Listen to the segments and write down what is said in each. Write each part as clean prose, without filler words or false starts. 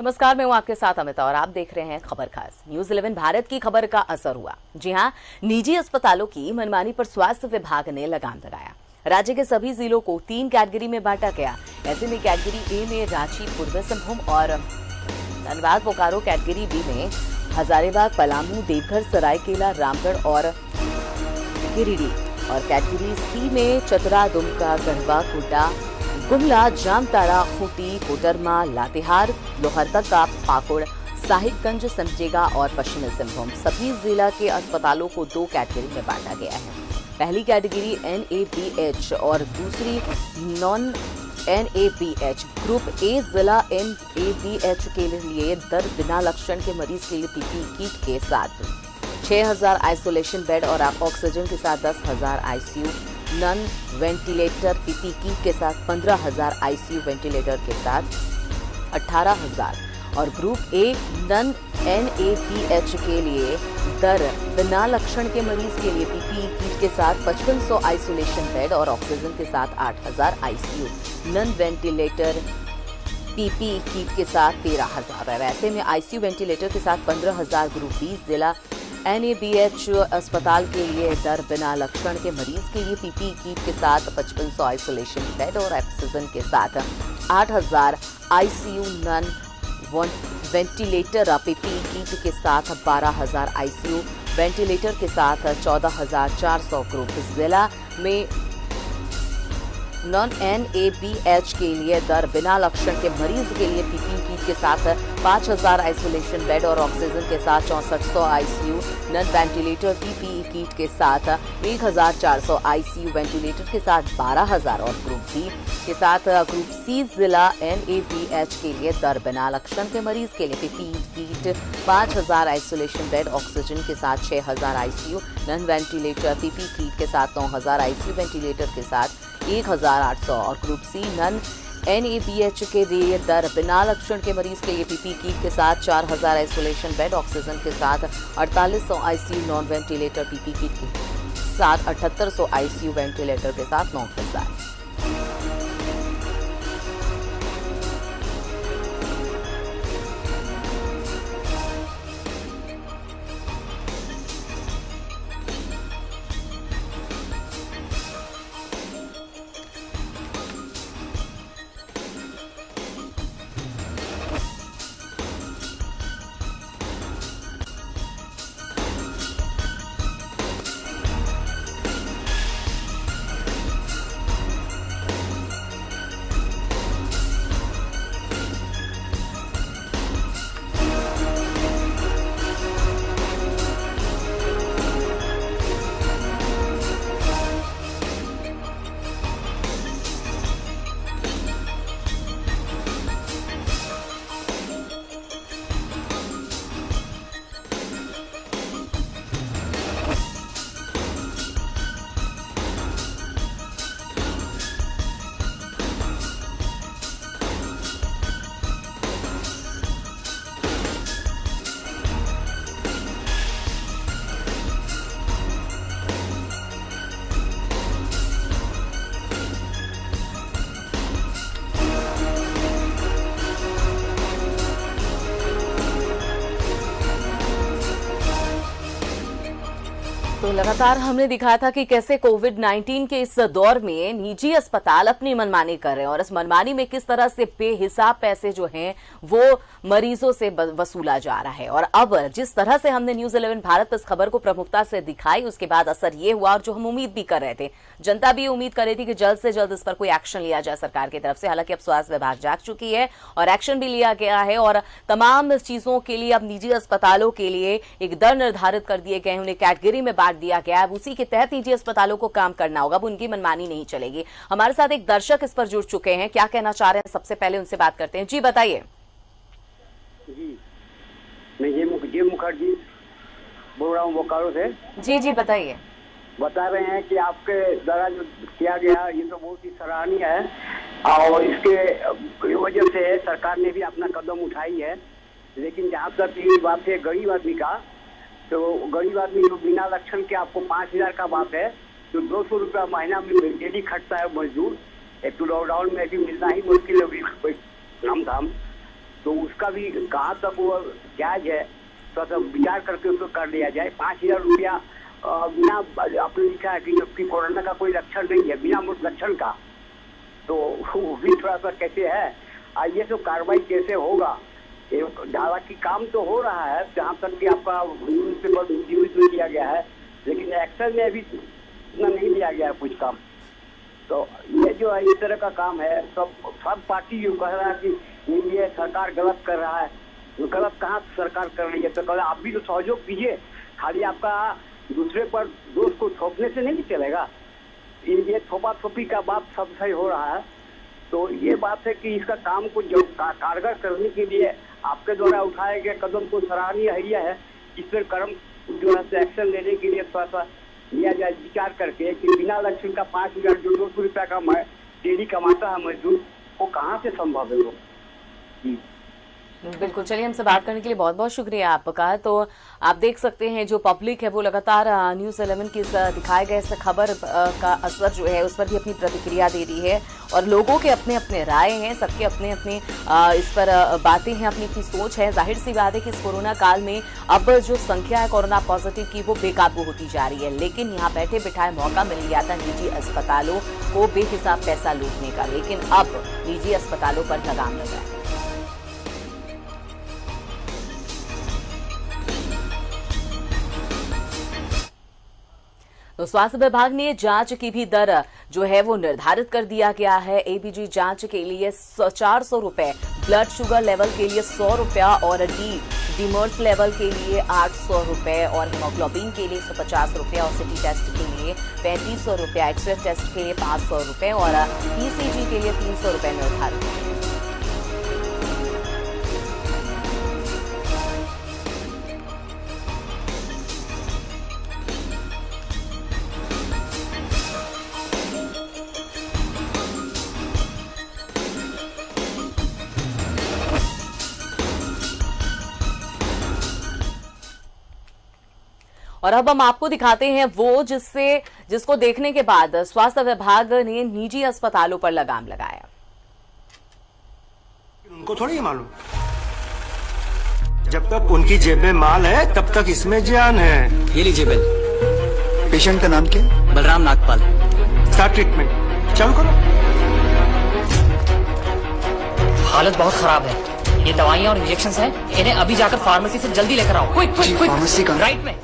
नमस्कार, मैं हूं आपके साथ अमिता और आप देख रहे हैं खबर खास। न्यूज़ 11 भारत की खबर का असर हुआ। जी हां, निजी अस्पतालों की मनमानी पर स्वास्थ्य विभाग ने लगाम लगाया। राज्य के सभी जिलों को 3 कैटेगरी में बांटा गया। ऐसे में कैटेगरी ए में रांची, पूर्वी सिंहभूम और धनबाद, बोकारो। कैटेगरी बी में हजारीबाग, पलामू, देवघर, सरायकेला, रामगढ़ और गिरिडीह। और कैटेगरी सी में चतरा, दुमका, गढ़वा, गोड्डा, गुमला, जामताड़ा, खूंटी, कोडरमा, लातेहार, लोहरदगा, पाकुड़, साहिबगंज, सिमडेगा और पश्चिमी सिंहभूम। सभी जिला के अस्पतालों को 2 कैटेगरी में बांटा गया है। पहली कैटेगरी NABH और दूसरी नॉन NABH। ग्रुप ए जिला NABH के लिए दर बिना लक्षण के मरीज के लिए PPE किट के साथ 6000 आइसोलेशन बेड और ऑक्सीजन के साथ 10,000 ICU non ventilator, PPE kit के साथ 15,000 ICU वेंटिलेटर के साथ 18,000 और ग्रुप ए नन NABH के लिए दर बिना लक्षण के मरीज के लिए PPE किट के साथ 5500 आइसोलेशन बेड और ऑक्सीजन के साथ 8,000 ICU non ventilator PPE kit के साथ 13,000 है। ऐसे में ICU वेंटिलेटर के साथ 15,000। ग्रुप बी जिला NABH अस्पताल के लिए दर बिना लक्षण के मरीज के लिए PPE किट के साथ 5500 आइसोलेशन बेड और ऑक्सीजन के साथ 8,000 ICU non ventilator PPE kit के साथ 12,000 ICU वेंटिलेटर के साथ 14,400। ग्रुप जिला में नॉन NABH के लिए दर बिना लक्षण के मरीज के लिए PPE किट के साथ 5,000 आइसोलेशन बेड और ऑक्सीजन के साथ 6400 ICU non ventilator PPE kit के साथ 1,400 ICU वेंटिलेटर के साथ 12,000 और ग्रुप बी के साथ ग्रुप सी जिला NABH के लिए दर बिना लक्षण के मरीज के लिए PPE kit 5,000 isolation bed oxygen के साथ 6,000 ICU non ventilator PPE kit के साथ 9,000 ICU वेंटिलेटर के साथ 1,800 और ग्रुप सी नन NABH के लिए दर बिना लक्षण के मरीज के लिए PPE किट के साथ 4,000 आइसोलेशन बेड ऑक्सीजन के साथ 4,800 ICU non ventilator PPE kit के साथ 7,800 ICU वेंटिलेटर के साथ 9,000। तो लगातार हमने दिखाया था कि कैसे कोविड-19 के इस दौर में निजी अस्पताल अपनी मनमानी कर रहे हैं और इस मनमानी में किस तरह से बेहिसाब पैसे जो हैं वो मरीजों से वसूला जा रहा है। और अब जिस तरह से हमने न्यूज़ 11 भारत पर इस खबर को प्रमुखता से दिखाई, उसके बाद असर ये हुआ और जो हम उम्मीद भी कर रहे थे, जनता भी उम्मीद कर रही थी कि जल्द से जल्द इस पर कोई एक्शन लिया जाए सरकार की तरफ से। हालांकि अब स्वास्थ्य विभाग जाग चुकी है और एक्शन भी लिया गया है और तमाम चीजों के लिए अब निजी अस्पतालों के लिए एक दर निर्धारित कर दिए गए, उन्हें कैटेगरी में बांट दिया गया है। उसी के तहत निजी अस्पतालों को काम करना होगा, अब उनकी मनमानी नहीं चलेगी। हमारे साथ एक दर्शक इस पर जुड़ चुके हैं, क्या कहना चाह रहे हैं सबसे पहले उनसे बात करते हैं। जी बताइए। जी मैं ये मुखर्जी बोल रहा हूँ बोकारो से। जी बताइए। बता रहे हैं कि आपके द्वारा जो किया गया ये तो बहुत ही सराहनीय है और इसके वजह से सरकार ने भी अपना कदम उठाई है। लेकिन जहाँ तक ये बात है गरीब आदमी का, तो गरीब आदमी जो बिना लक्षण के आपको 5,000 का बात है, तो 200 रुपया महीना में डेली खटता है मजदूर। एक तो लॉकडाउन में भी मिलना ही मुश्किल है काम धाम। तो उसका भी कहाँ तक वो जायज है, तो विचार करके उसको कर लिया जाए। 5,000 रुपया बिना, आपने लिखा है कि जबकि कोरोना का कोई लक्षण नहीं है, बिना लक्षण का, तो वो भी थोड़ा सा कैसे है। ये सब कार्रवाई कैसे होगा, हालांकि काम तो हो रहा है जहाँ तक कि आपका न्यूज पेपर न्यूज में किया गया है, लेकिन एक्शन में अभी इतना नहीं लिया गया है कुछ काम। तो ये जो है इस तरह का काम है, सब पार्टी जो कह रहा है कि ये सरकार गलत कर रहा है, तो गलत कहाँ सरकार कर रही है, तो कल आप भी तो सहयोग कीजिए। खाली आपका दूसरे पर दोष को थोपने से नहीं चलेगा। ये थोपा थोपी का बात सब सही हो रहा है। तो ये बात है कि इसका काम को जो कारगर करने के लिए आपके द्वारा उठाए गए कदम को सराहनीय है। इस पर कर्म जो है एक्शन लेने के लिए थोड़ा सा लिया जाए विचार करके कि बिना लक्षण का 5,000 जो 200 रुपया का डेली कमाता है मजदूर, वो कहाँ से संभव है वो। बिल्कुल, चलिए हमसे बात करने के लिए बहुत बहुत शुक्रिया आपका। तो आप देख सकते हैं जो पब्लिक है वो लगातार न्यूज़ 11 की दिखाए गए इस खबर का असर जो है उस पर भी अपनी प्रतिक्रिया दे रही है, और लोगों के अपने अपने राय हैं, सबके अपने अपने इस पर बातें हैं, अपनी अपनी सोच है। जाहिर सी बात है कि इस कोरोना काल में अब जो संख्या है कोरोना पॉजिटिव की वो बेकाबू होती जा रही है, लेकिन यहाँ बैठे बिठाए मौका मिल गया था निजी अस्पतालों को बेहिसाब पैसा लूटने का, लेकिन अब निजी अस्पतालों पर लगाम लगा है। तो स्वास्थ्य विभाग ने जांच की भी दर जो है वो निर्धारित कर दिया गया है। एबीजी जांच के लिए 400 रुपए, ब्लड शुगर लेवल के लिए 100 रुपया और डीमर्स लेवल के लिए 800 रुपए और हीमोग्लोबिन के लिए 150 रुपया और सिटी टेस्ट के लिए 3500 रुपया, एक्सरे टेस्ट के लिए 500 रुपए और ईसीजी के लिए 300 रुपए निर्धारित है। और अब हम आपको दिखाते हैं वो जिसको देखने के बाद स्वास्थ्य विभाग ने निजी अस्पतालों पर लगाम लगाया। उनको थोड़ी मालूम, जब तक उनकी जेब में माल है तब तक इसमें जान है। ये लीजिए बिल। पेशेंट का नाम क्या? बलराम नागपाल। स्टार्ट ट्रीटमेंट चालू करो। हालत बहुत खराब है, ये दवाइयाँ और इंजेक्शन हैं, इन्हें अभी जाकर फार्मेसी से जल्दी लेकर आओ। Quick quick quick. फार्मेसी का राइट में।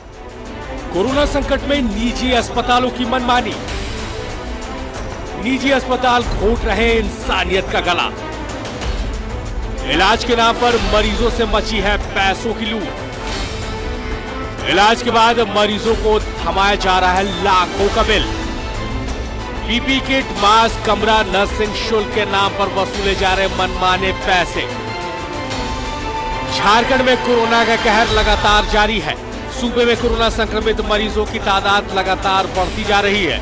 कोरोना संकट में निजी अस्पतालों की मनमानी, निजी अस्पताल घोट रहे इंसानियत का गला। इलाज के नाम पर मरीजों से मची है पैसों की लूट। इलाज के बाद मरीजों को थमाया जा रहा है लाखों का बिल। पीपी किट, मास्क, कमरा, नर्सिंग शुल्क के नाम पर वसूले जा रहे मनमाने पैसे। झारखंड में कोरोना का कहर लगातार जारी है। सूबे में कोरोना संक्रमित मरीजों की तादाद लगातार बढ़ती जा रही है।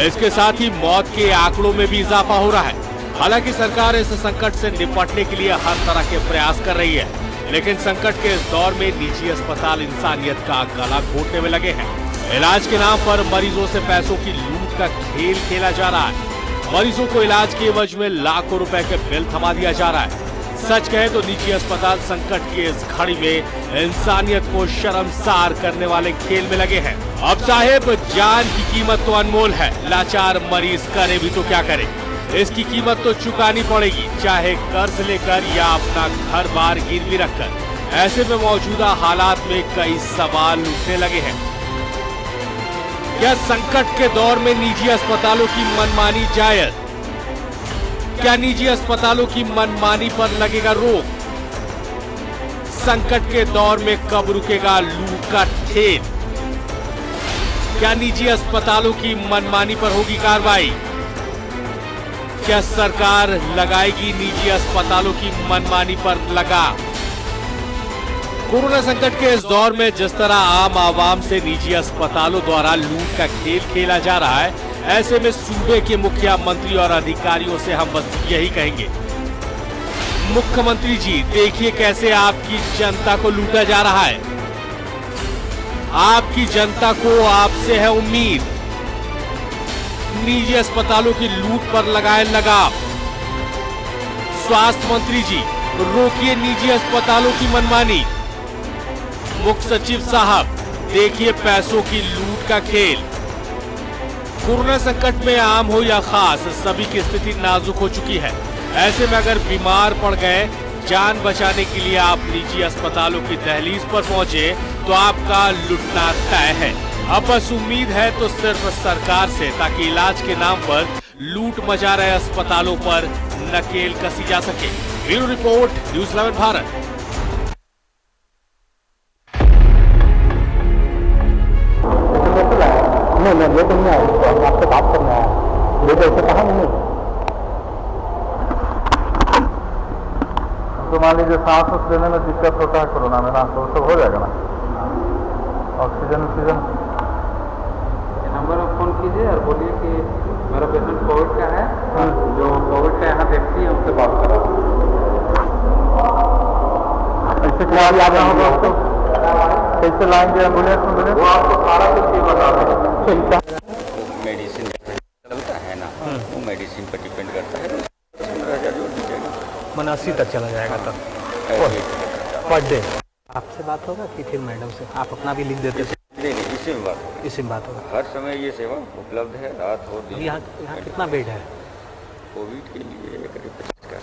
इसके साथ ही मौत के आंकड़ों में भी इजाफा हो रहा है। हालांकि सरकार इस संकट से निपटने के लिए हर तरह के प्रयास कर रही है, लेकिन संकट के इस दौर में निजी अस्पताल इंसानियत का गला घोटने में लगे हैं। इलाज के नाम पर मरीजों से पैसों की लूट का खेल खेला जा रहा है। मरीजों को इलाज के एवज में लाखों रुपए के बिल थमा दिया जा रहा है। सच कहे तो निजी अस्पताल संकट की इस घड़ी में इंसानियत को शर्मसार करने वाले खेल में लगे हैं। अब साहेब, जान की कीमत तो अनमोल है, लाचार मरीज करे भी तो क्या करे, इसकी कीमत तो चुकानी पड़ेगी, चाहे कर्ज लेकर या अपना घर बार गिरवी रखकर। ऐसे में मौजूदा हालात में कई सवाल उठने लगे हैं। क्या संकट के दौर में निजी अस्पतालों की मनमानी जायज? क्या निजी अस्पतालों की मनमानी पर लगेगा रोक? संकट के दौर में कब रुकेगा लूट का ठेल? क्या निजी अस्पतालों की मनमानी पर होगी कार्रवाई? क्या सरकार लगाएगी निजी अस्पतालों की मनमानी पर लगाम? कोरोना संकट के इस दौर में जिस तरह आम आवाम से निजी अस्पतालों द्वारा लूट का खेल खेला जा रहा है, ऐसे में सूबे के मुखिया, मंत्री और अधिकारियों से हम बस यही कहेंगे, मुख्यमंत्री जी देखिए कैसे आपकी जनता को लूटा जा रहा है। आपकी जनता को आपसे है उम्मीद। निजी अस्पतालों की लूट पर लगाए लगाम। स्वास्थ्य मंत्री जी रोकिए निजी अस्पतालों की मनमानी। मुख्य सचिव साहब, देखिए पैसों की लूट का खेल। कोरोना संकट में आम हो या खास, सभी की स्थिति नाजुक हो चुकी है। ऐसे में अगर बीमार पड़ गए, जान बचाने के लिए आप निजी अस्पतालों की दहलीज पर पहुंचे तो आपका लुटना तय है। अब बस उम्मीद है तो सिर्फ सरकार से, ताकि इलाज के नाम पर लूट मचा रहे अस्पतालों पर नकेल कसी जा सके। Bureau report, news 11 Bharat. नहीं मैं ये तो नहीं आया, आपसे बात करना है। ये तो ऐसे कहा नहीं। तो मान लीजिए सांस उस लेने में दिक्कत होता है कोरोना में ना, तो सब हो जाएगा ना। ऑक्सीजन नंबर में फोन कीजिए और बोलिए कि मेरा पेशेंट कोविड का है, जो कोविड का यहाँ देखती है उनसे बात करा। ऐसे क्या याद होगा आपको? कैसे लाएंगे एम्बुलेंस में? बोले वो आपको सारा कुछ ही बता देगा। मेडिसिन चलता है ना, वो मेडिसिन पर डिपेंड करता है। 15,000 जोड़ दीजिएगा, 80 तक चला जाएगा तब पर डे। आपसे बात होगा कि फिर मैडम से आप अपना भी लिख देते? नहीं, इसी में बात होगा। इसी में बात होगा। हर समय ये सेवा उपलब्ध है, रात हो दिन। यहाँ कितना बेड है? कोविड के लिए करीब 50 का।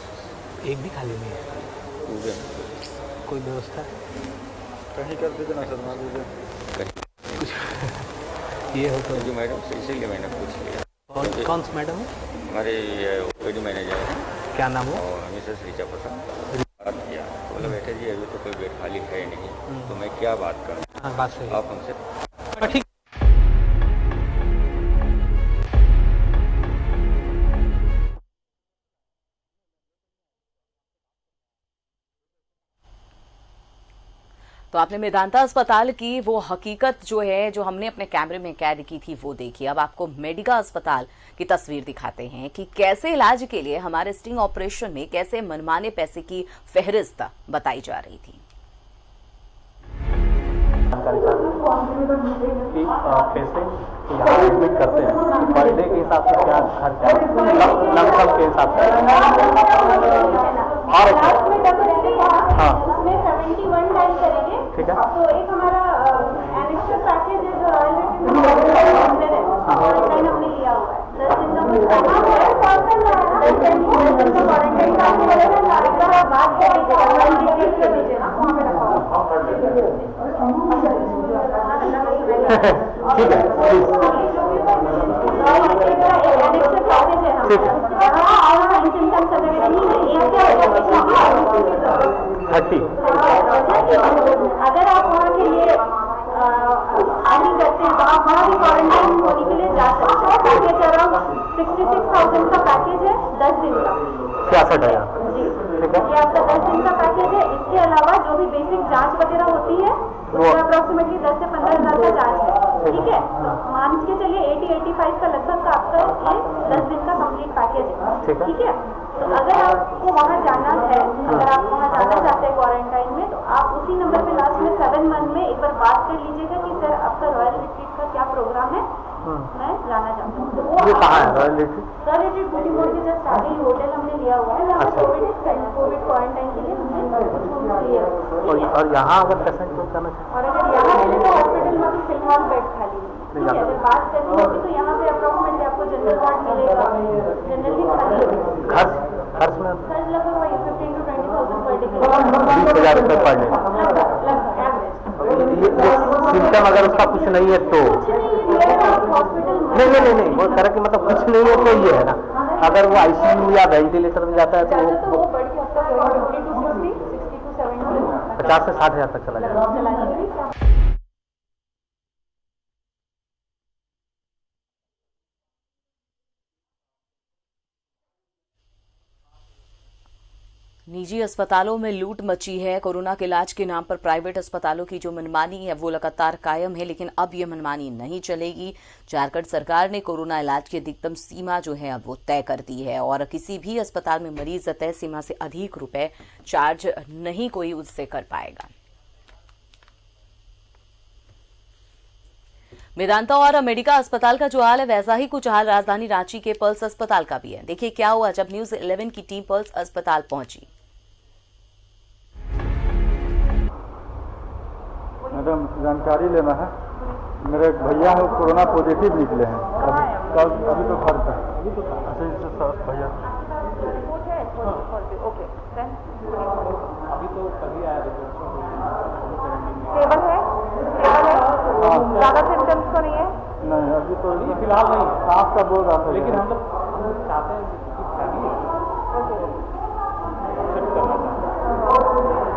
एक भी खाली नहीं है? पूरे कोई व्यवस्था कहीं कर दीजिए ना, सदमा दीजिए ये हो तो जो मैडम से, इसीलिए मैंने पूछ लिया। कौन सी मैडम है? हमारे ओपीडी मैनेजर हैं, क्या नाम है? और मिसेस ऋचा प्रसाद। बात किया, बोला बेटा जी अभी तो कोई बेड खाली है नहीं, तो मैं क्या बात करूँ? हाँ, बात सही है। आप हमसे ठीक। तो आपने मेदांता अस्पताल की वो हकीकत जो है, जो हमने अपने कैमरे में कैद की थी, वो देखी। अब आपको मेडिका अस्पताल की तस्वीर दिखाते हैं कि कैसे इलाज के लिए हमारे स्टिंग ऑपरेशन में कैसे मनमाने पैसे की फहरिस्त बताई जा रही थी। पेशेंट यहाँ एडमिट करते हैं, पर डे के हिसाब से क्या खर्चा लमसम के हिसाब से। और हाँ ठीक है। तो एक हमारा एनेक्स्ट्रा पैकेज है जो रॉयल क्वारंटाइन हमने लिया हुआ है। 10 दिन का कुछ करना है, 10 दिन का क्वारंटाइन का मिलेगा। बात कर लीजिए ना, वहाँ पे रखा ठीक है। अगर आप वहाँ के लिए आगे करते हैं तो आप वहाँ भी क्वारंटाइन होने के लिए जा सकते हैं। पैकेज अराउंड 66,000 का पैकेज है, 10 दिन का। 66,000 जी, ये आपका 10 दिन का पैकेज है। इसके अलावा जो भी बेसिक जांच वगैरह होती है वो अप्रोक्सीमेटली 10 से 15,000 का जांच है। ठीक है, तो मान के चलिए 80-85 का लगभग का आपका ये 10 दिन का कंप्लीट पैकेज है। ठीक है, तो अगर आपको वहाँ जाना है, अगर आप वहाँ जाना चाहते हैं क्वारंटाइन में, तो आप उसी नंबर पे लास्ट में 7 मंथ में एक बार बात कर लीजिएगा कि सर आपका रॉयल रिट्रीट का क्या प्रोग्राम है, मैं जाना चाहता हूँ। तो वो ये कहाँ है रॉयल रिट्रीट? रॉयल रिट्रीट बूटी मोड़ के जस्ट आगे ही होटल हमने लिया हुआ है। कोविड क्वारंटाइन के लिए हमने लिए। और यहाँ अगर पेशेंट को जाना चाहिए, और अगर यहाँ मिले तो हॉस्पिटल में भी फिलहाल बेड खाली है। ठीक है, अगर बात करनी होगी तो यहाँ पे अप्रोक्सीमेटली आपको जनरल वार्ड मिलेगा, जनरल भी खाली है। खर्च में खर्च लगभग वही 15,000 to 20,000 पर डे के 20,000 रुपये पर डे। लगभग एवरेज। सिम्टम अगर उसका कुछ नहीं है तो नहीं वो तरह की मतलब कुछ नहीं है तो ये है ना। अगर वो आईसीयू या वेंटिलेटर में जाता है तो वो 50 से 60,000 तक चला जाएगा। निजी अस्पतालों में लूट मची है। कोरोना के इलाज के नाम पर प्राइवेट अस्पतालों की जो मनमानी है वो लगातार कायम है, लेकिन अब ये मनमानी नहीं चलेगी। झारखंड सरकार ने कोरोना इलाज की अधिकतम सीमा जो है अब वो तय कर दी है और किसी भी अस्पताल में मरीज तय सीमा से अधिक रुपए चार्ज नहीं कोई उससे कर पाएगा। मेदांता और मेडिका अस्पताल का जो हाल है वैसा ही कुछ हाल राजधानी रांची के पल्स अस्पताल का भी है। देखिए क्या हुआ जब न्यूज़ 11 की टीम पल्स अस्पताल पहुंची। मैडम जानकारी लेना है। मेरे एक भैया है, कोरोना पॉजिटिव निकले हैं। कल अभी तो घर पे अच्छा भैया अभी तो कभी आया स्टेबल है ज़्यादा सिम्टम्स तो नहीं है? नहीं अभी तो फिलहाल नहीं, सांस का बोल रहा था, लेकिन हम लोग चाहते हैं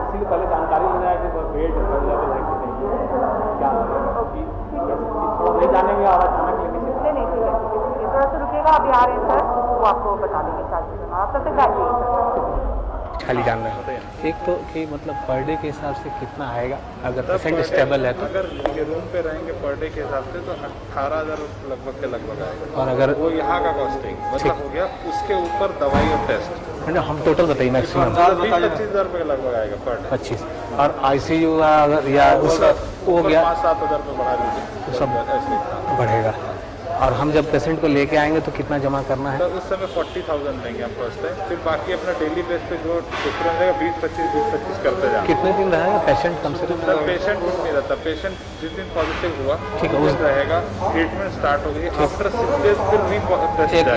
इसलिए पहले जानकारी लेना है कि बेड बढ़ जाते हैं कि नहीं, क्या नहीं जानेंगे और अचानक लेके नहीं थोड़ा सा रुकेगा, अभी आ रहे हैं सर, वो आपको बता देंगे चार्जेस। आप तब तक बैठिए खाली जानना है। एक तो कि मतलब पर डे के हिसाब से कितना आएगा अगर पेशेंट स्टेबल है तो? अगर ये रूम पे रहेंगे पर डे के हिसाब से तो 18,000 लगभग के लगभग आएगा। और अगर वो यहाँ का कॉस्टिंग मतलब हो गया, उसके ऊपर दवाई और टेस्ट हम टोटल बताइए मैक्सिमम 20-25,000 रुपये के लगभग आएगा पर डे। 25 और ICU अगर या उसका हो गया 5-7,000 रुपये बढ़ा लीजिए तो सब ऐसे बढ़ेगा। और हम जब पेशेंट को लेके आएंगे तो कितना जमा करना है? तो उस समय 40,000 देंगे हम फर्स्ट टाइम, फिर बाकी अपना डेली बेस पे जो डिफरेंस रहेगा 20-25 करते जाएंगे। कितने दिन रहेगा पेशेंट कम से कम? सर पेशेंट कुछ नहीं रहता, पेशेंट जिस दिन पॉजिटिव हुआ ठीक है, उस दिन रहेगा, ट्रीटमेंट स्टार्ट हो गई, आफ्टर 6 डेज फिर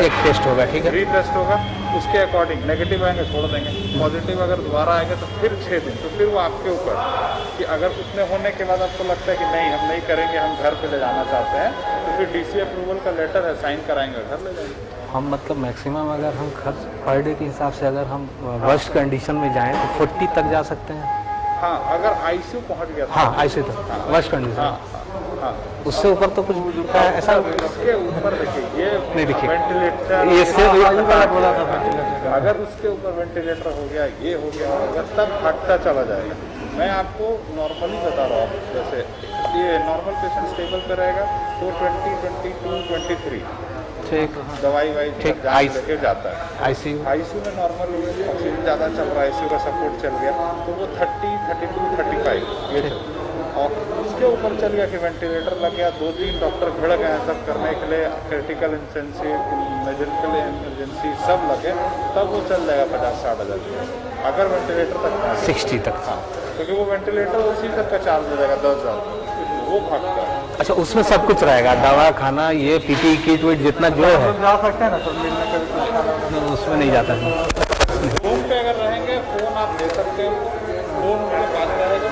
एक टेस्ट होगा, ठीक है, रीटेस्ट होगा, उसके अकॉर्डिंग नेगेटिव आएंगे छोड़ देंगे, पॉजिटिव अगर दोबारा आएंगे तो फिर 6 दिन, तो फिर वो आपके ऊपर कि अगर उतने होने के बाद आपको लगता है कि नहीं हम नहीं करेंगे, हम घर पे ले जाना चाहते हैं, तो फिर DC अप्रूवल का लेटर है, साइन कराएंगे, घर ले जाएंगे। हम मतलब मैक्सिमम अगर हम खर्च पर डे के हिसाब से अगर हम वर्स्ट कंडीशन में जाएं तो 40 तक जा सकते हैं। हाँ अगर ICU पहुंच गया हाँ ICU तक वर्स्ट कंडीशन। हाँ उससे ऊपर तो कुछ ऐसा उसके ऊपर देखिए ये नहीं, देखिए वेंटिलेटर ये से बोला था, अगर उसके ऊपर वेंटिलेटर हो गया, ये हो गया होगा, तब घटता चला जाएगा। मैं आपको नॉर्मली बता रहा हूँ, जैसे ये नॉर्मल पेशेंट स्टेबल पे रहेगा तो 20, 22, 23 ठीक दवाई ठीक लेके जाता है। ICU में नॉर्मल ऑक्सीजन ज़्यादा चल रहा है, ICU का सपोर्ट चल गया तो वो 30, 32, 35 ये चल, और उसके ऊपर चल गया कि वेंटिलेटर लग गया, 2-3 डॉक्टर भिड़ गए हैं सब करने के लिए, क्रिटिकल इंटेंसिव मेडिकल इमरजेंसी सब लगे, तब वो चल जाएगा 50-60 हज़ार। अगर वेंटिलेटर तक 60 तक, हाँ क्योंकि वो वेंटिलेटर उसी तक का चार्ज हो जाएगा 10,000, वो भागता है। अच्छा उसमें सब कुछ रहेगा, दवा खाना ये PPE किट विट जितना जो है जा सकते हैं ना सर, मिलने का उसमें नहीं जाता है। फोन पे अगर रहेंगे फोन आप दे सकते हो, फोन उनके पास रहेगा,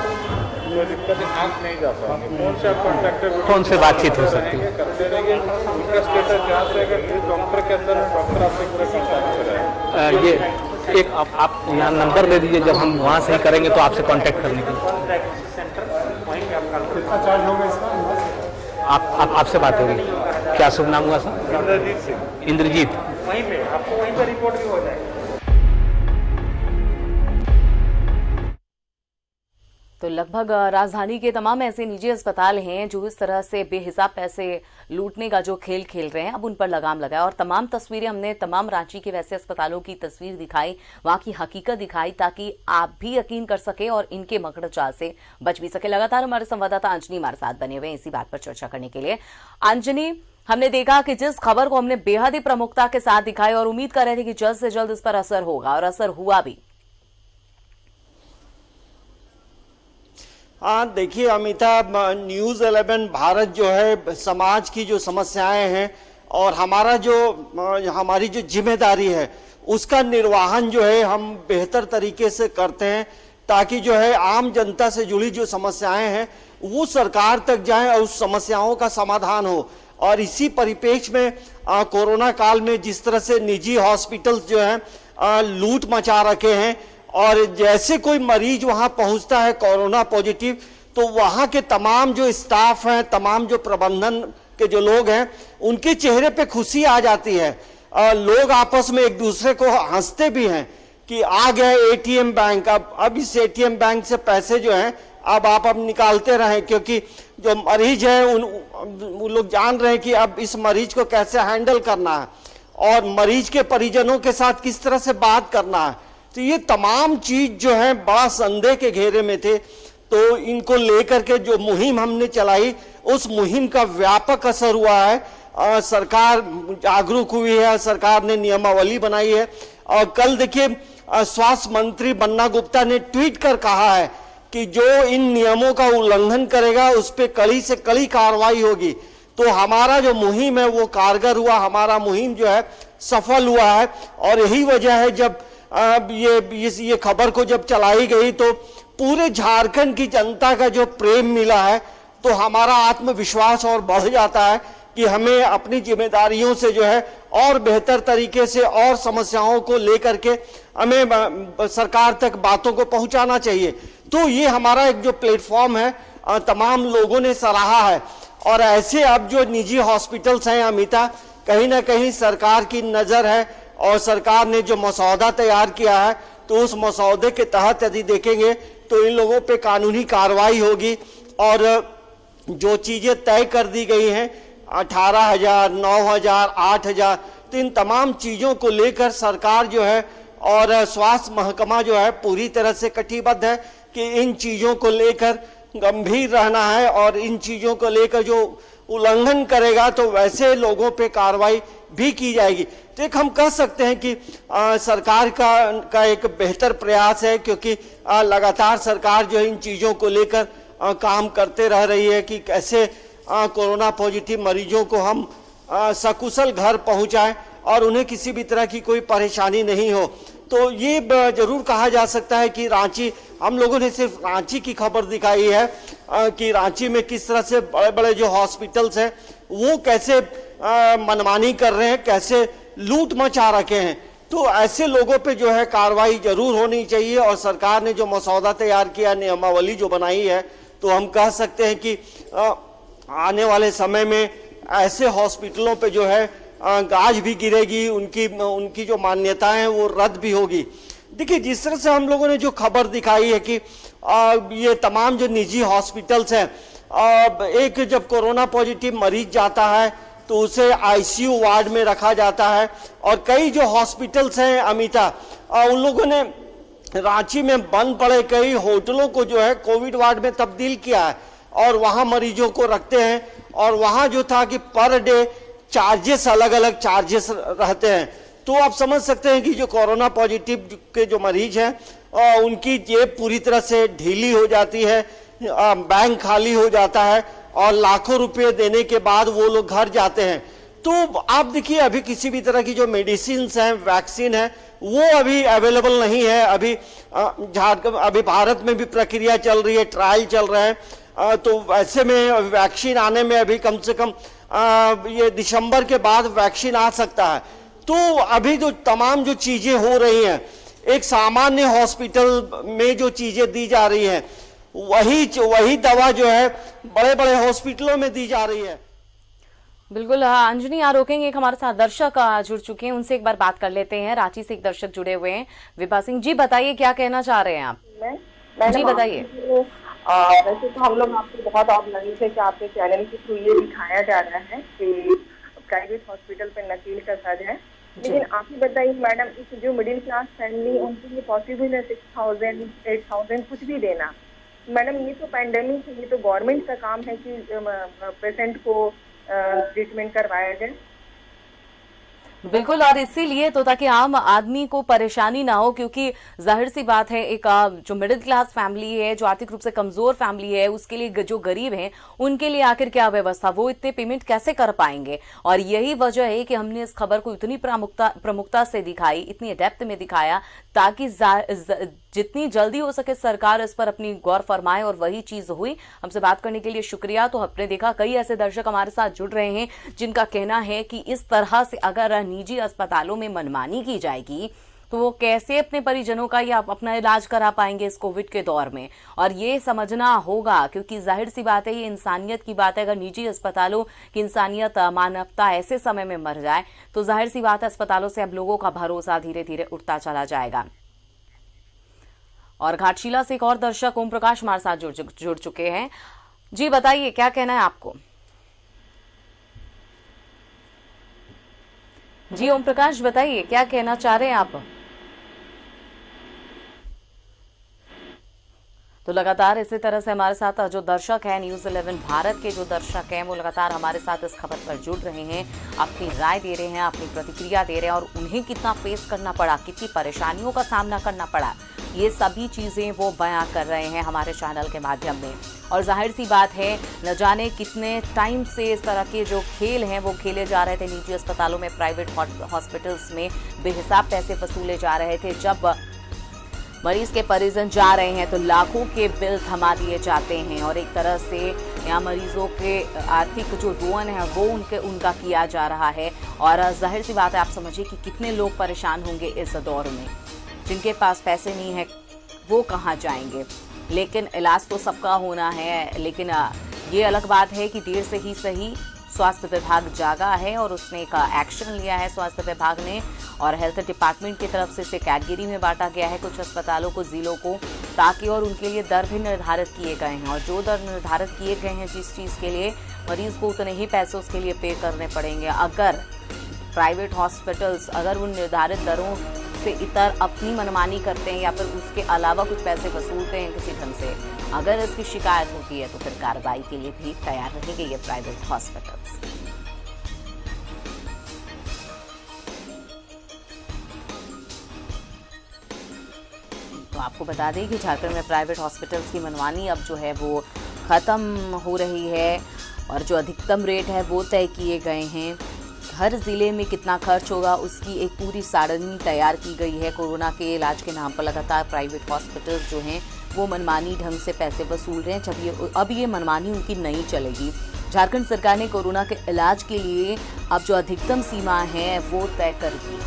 कोई दिक्कत है, आप नहीं जा पाएंगे, फोन से आप कॉन्टेक्ट फोन से बातचीत हो सकती है, करते रहेंगे, उनका स्टेटस जहाँ से अगर डॉक्टर के अंदर है, डॉक्टर आपसे पूरे कॉन्टैक्ट में रहेगा। ये एक आप यहाँ नंबर दे दीजिए, जब हम वहाँ से ही करेंगे तो आपसे कांटेक्ट करने के लिए। कितना चार्ज होगा इसका? आपसे बात होगी। क्या शुभ नाम हुआ सर? इंद्रजीत सिंह। इंद्रजीत। वहीं पे आपको वहीं पे रिपोर्ट भी हो जाएगी। तो लगभग राजधानी के तमाम ऐसे निजी अस्पताल हैं जो इस तरह से बेहिसाब पैसे लूटने का जो खेल खेल रहे हैं, अब उन पर लगाम लगाया। और तमाम तस्वीरें हमने तमाम रांची के वैसे अस्पतालों की तस्वीर दिखाई, वहां की हकीकत दिखाई, ताकि आप भी यकीन कर सके और इनके मकड़ जाल से बच भी सके। लगातार हमारे संवाददाता अंजनी हमारे साथ बने हुए हैं इसी बात पर चर्चा करने के लिए। अंजनी, हमने देखा कि जिस खबर को हमने बेहद ही प्रमुखता के साथ दिखाई और उम्मीद कर रहे थे कि जल्द से जल्द इस पर असर होगा, और असर हुआ भी। हाँ देखिए अमिता, न्यूज़ 11 भारत जो है समाज की जो समस्याएं हैं और हमारी जो जिम्मेदारी है उसका निर्वहन जो है हम बेहतर तरीके से करते हैं, ताकि जो है आम जनता से जुड़ी जो समस्याएं हैं वो सरकार तक जाएं और उस समस्याओं का समाधान हो। और इसी परिप्रेक्ष्य में कोरोना काल में जिस तरह से निजी हॉस्पिटल्स जो हैं लूट मचा रखे हैं, और जैसे कोई मरीज वहां पहुंचता है कोरोना पॉजिटिव, तो वहां के तमाम जो स्टाफ हैं, तमाम जो प्रबंधन के जो लोग हैं, उनके चेहरे पे खुशी आ जाती है। लोग आपस में एक दूसरे को हंसते भी हैं कि आ गए ATM बैंक, अब इस ATM बैंक से पैसे जो हैं अब निकालते रहें, क्योंकि जो मरीज है उन लोग जान रहे हैं कि अब इस मरीज को कैसे हैंडल करना है और मरीज के परिजनों के साथ किस तरह से बात करना है। तो ये तमाम चीज जो है बड़ा संदेह के घेरे में थे। तो इनको लेकर के जो मुहिम हमने चलाई, उस मुहिम का व्यापक असर हुआ है। सरकार जागरूक हुई है, सरकार ने नियमावली बनाई है। और कल देखिए स्वास्थ्य मंत्री बन्ना गुप्ता ने ट्वीट कर कहा है कि जो इन नियमों का उल्लंघन करेगा उस पर कड़ी से कड़ी कार्रवाई होगी। तो हमारा जो मुहिम है वो कारगर हुआ, हमारा मुहिम जो है सफल हुआ है। और यही वजह है जब ये खबर को जब चलाई गई तो पूरे झारखंड की जनता का जो प्रेम मिला है, तो हमारा आत्मविश्वास और बढ़ जाता है कि हमें अपनी जिम्मेदारियों से जो है और बेहतर तरीके से और समस्याओं को लेकर के हमें सरकार तक बातों को पहुंचाना चाहिए। तो ये हमारा एक जो प्लेटफॉर्म है तमाम लोगों ने सराहा है। और ऐसे अब जो निजी हॉस्पिटल्स हैं अमिता, कहीं ना कहीं सरकार की नजर है और सरकार ने जो मसौदा तैयार किया है तो उस मसौदे के तहत यदि देखेंगे तो इन लोगों पे कानूनी कार्रवाई होगी। और जो चीजें तय कर दी गई हैं 18,000, 9,000, 8,000, तो इन तमाम चीजों को लेकर सरकार जो है और स्वास्थ्य महकमा जो है पूरी तरह से कटिबद्ध है कि इन चीजों को लेकर गंभीर रहना है और इन चीजों को लेकर जो उल्लंघन करेगा तो वैसे लोगों पे कार्रवाई भी की जाएगी। तो एक हम कह सकते हैं कि सरकार का एक बेहतर प्रयास है, क्योंकि लगातार सरकार जो इन चीजों को लेकर काम करते रह रही है कि कैसे कोरोना पॉजिटिव मरीजों को हम सकुशल घर पहुंचाएं और उन्हें किसी भी तरह की कोई परेशानी नहीं हो। तो ये जरूर कहा जा सकता है कि रांची, हम लोगों ने सिर्फ रांची की खबर दिखाई है कि रांची में किस तरह से बड़े बड़े जो हॉस्पिटल्स हैं वो कैसे मनमानी कर रहे हैं, कैसे लूट मचा रखे हैं। तो ऐसे लोगों पे जो है कार्रवाई जरूर होनी चाहिए। और सरकार ने जो मसौदा तैयार किया, नियमावली जो बनाई है, तो हम कह सकते हैं कि आने वाले समय में ऐसे हॉस्पिटलों पे जो है गाज भी गिरेगी, उनकी जो मान्यताएं हैं वो रद्द भी होगी। देखिए, जिस तरह से हम लोगों ने जो खबर दिखाई है कि ये तमाम जो निजी हॉस्पिटल्स हैं, एक जब कोरोना पॉजिटिव मरीज जाता है तो उसे आईसीयू वार्ड में रखा जाता है। और कई जो हॉस्पिटल्स हैं अमिता, उन लोगों ने रांची में बंद पड़े कई होटलों को जो है कोविड वार्ड में तब्दील किया है और वहां मरीजों को रखते हैं। और वहां जो था कि पर डे चार्जेस, अलग अलग चार्जेस रहते हैं। तो आप समझ सकते हैं कि जो कोरोना पॉजिटिव के जो मरीज हैं उनकी जेब पूरी तरह से ढीली हो जाती है, बैंक खाली हो जाता है और लाखों रुपए देने के बाद वो लोग घर जाते हैं। तो आप देखिए, अभी किसी भी तरह की जो मेडिसिन हैं, वैक्सीन है, वो अभी अवेलेबल नहीं है। अभी अभी भारत में भी प्रक्रिया चल रही है, ट्रायल चल रहे हैं। तो ऐसे में वैक्सीन आने में अभी कम से कम ये दिसंबर के बाद वैक्सीन आ सकता है। तो अभी जो तमाम जो चीजें हो रही हैं, एक सामान्य हॉस्पिटल में जो चीजें दी जा रही हैं, वही दवा जो है बड़े बड़े हॉस्पिटलों में दी जा रही है। बिल्कुल अंजनी, यहाँ रोकेंगे। एक हमारे साथ दर्शक जुड़ चुके हैं, उनसे एक बार बात कर लेते हैं। रांची से एक दर्शक जुड़े हुए हैं, विभा सिंह जी, बताइए क्या कहना चाह रहे हैं आप? जी बताइए। वैसे तो हम लोग आपको बहुत ऑब्जर्व है कि आपके चैनल के थ्रू ये दिखाया जा रहा है कि प्राइवेट हॉस्पिटल पे नकील का सर्ज है, लेकिन आप ही बताइए मैडम, इस जो मिडिल क्लास फैमिली उनके लिए पॉसिबल है 6,000, 8,000 कुछ भी देना? मैडम, ये तो पैंडेमिक है, ये तो गवर्नमेंट का काम है कि पेशेंट को ट्रीटमेंट करवाया जाए। बिल्कुल, और इसीलिए तो ताकि आम आदमी को परेशानी ना हो, क्योंकि जाहिर सी बात है एक जो मिडिल क्लास फैमिली है, जो आर्थिक रूप से कमजोर फैमिली है, उसके लिए जो गरीब हैं उनके लिए आखिर क्या व्यवस्था, वो इतने पेमेंट कैसे कर पाएंगे? और यही वजह है कि हमने इस खबर को इतनी प्रमुखता से दिखाई, इतनी डेप्थ में दिखाया, ताकि जितनी जल्दी हो सके सरकार इस पर अपनी गौर फरमाए। और वही चीज हुई। हमसे बात करने के लिए शुक्रिया। तो हमने देखा कई ऐसे दर्शक हमारे साथ जुड़ रहे हैं जिनका कहना है कि इस तरह से अगर निजी अस्पतालों में मनमानी की जाएगी तो वो कैसे अपने परिजनों का या अपना इलाज करा पाएंगे इस कोविड के दौर में। और ये समझना होगा, क्योंकि जाहिर सी बात है ये इंसानियत की बात है। अगर निजी अस्पतालों की इंसानियत, मानवता ऐसे समय में मर जाए तो जाहिर सी बात है अस्पतालों से अब लोगों का भरोसा धीरे धीरे उठता चला जाएगा। और घाटशिला से एक और दर्शक ओम प्रकाश हमारे साथ जुड़ चुके हैं। जी बताइए, क्या कहना है आपको? जी ओम प्रकाश, बताइए क्या कहना चाह रहे हैं आप? तो लगातार इसी तरह से हमारे साथ जो दर्शक हैं, न्यूज़ 11 भारत के जो दर्शक हैं, वो लगातार हमारे साथ इस खबर पर जुड़ रहे हैं, अपनी राय दे रहे हैं, अपनी प्रतिक्रिया दे रहे हैं और उन्हें कितना फेस करना पड़ा, कितनी परेशानियों का सामना करना पड़ा, ये सभी चीज़ें वो बयां कर रहे हैं हमारे चैनल के माध्यम में। और जाहिर सी बात है, न जाने कितने टाइम से इस तरह के जो खेल हैं वो खेले जा रहे थे निजी अस्पतालों में, प्राइवेट हॉस्पिटल्स में बेहिसाब पैसे वसूले जा रहे थे। जब मरीज के परिजन जा रहे हैं तो लाखों के बिल थमा दिए जाते हैं और एक तरह से यहाँ मरीजों के आर्थिक जो रोन है वो उनका किया जा रहा है। और जाहिर सी बात है, आप समझिए कि कितने लोग परेशान होंगे इस दौर में। जिनके पास पैसे नहीं है वो कहाँ जाएंगे। लेकिन इलाज तो सबका होना है, लेकिन ये अलग बात है कि देर से ही सही स्वास्थ्य विभाग जागा है और उसने एक एक्शन लिया है स्वास्थ्य विभाग ने, और हेल्थ डिपार्टमेंट की तरफ से इसे कैटेगरी में बांटा गया है कुछ अस्पतालों को, जिलों को, ताकि और उनके लिए दर भी निर्धारित किए गए हैं। और जो दर निर्धारित किए गए हैं जिस चीज़ के लिए, मरीज को उतने ही पैसे उसके लिए पे करने पड़ेंगे। अगर प्राइवेट हॉस्पिटल्स अगर उन निर्धारित दरों से इतर अपनी मनमानी करते हैं या फिर उसके अलावा कुछ पैसे वसूलते हैं किसी ढंग से, अगर इसकी शिकायत होती है तो फिर कार्रवाई के लिए भी तैयार रहेंगे ये प्राइवेट हॉस्पिटल्स। तो आपको बता दें कि झारखंड में प्राइवेट हॉस्पिटल्स की मनमानी अब जो है वो खत्म हो रही है और जो अधिकतम रेट है वो तय किए गए हैं। हर ज़िले में कितना खर्च होगा उसकी एक पूरी सारणी तैयार की गई है। कोरोना के इलाज के नाम पर लगातार प्राइवेट हॉस्पिटल्स जो हैं वो मनमानी ढंग से पैसे वसूल रहे हैं। अब ये मनमानी उनकी नहीं चलेगी। झारखंड सरकार ने कोरोना के इलाज के लिए अब जो अधिकतम सीमा है वो तय कर दी।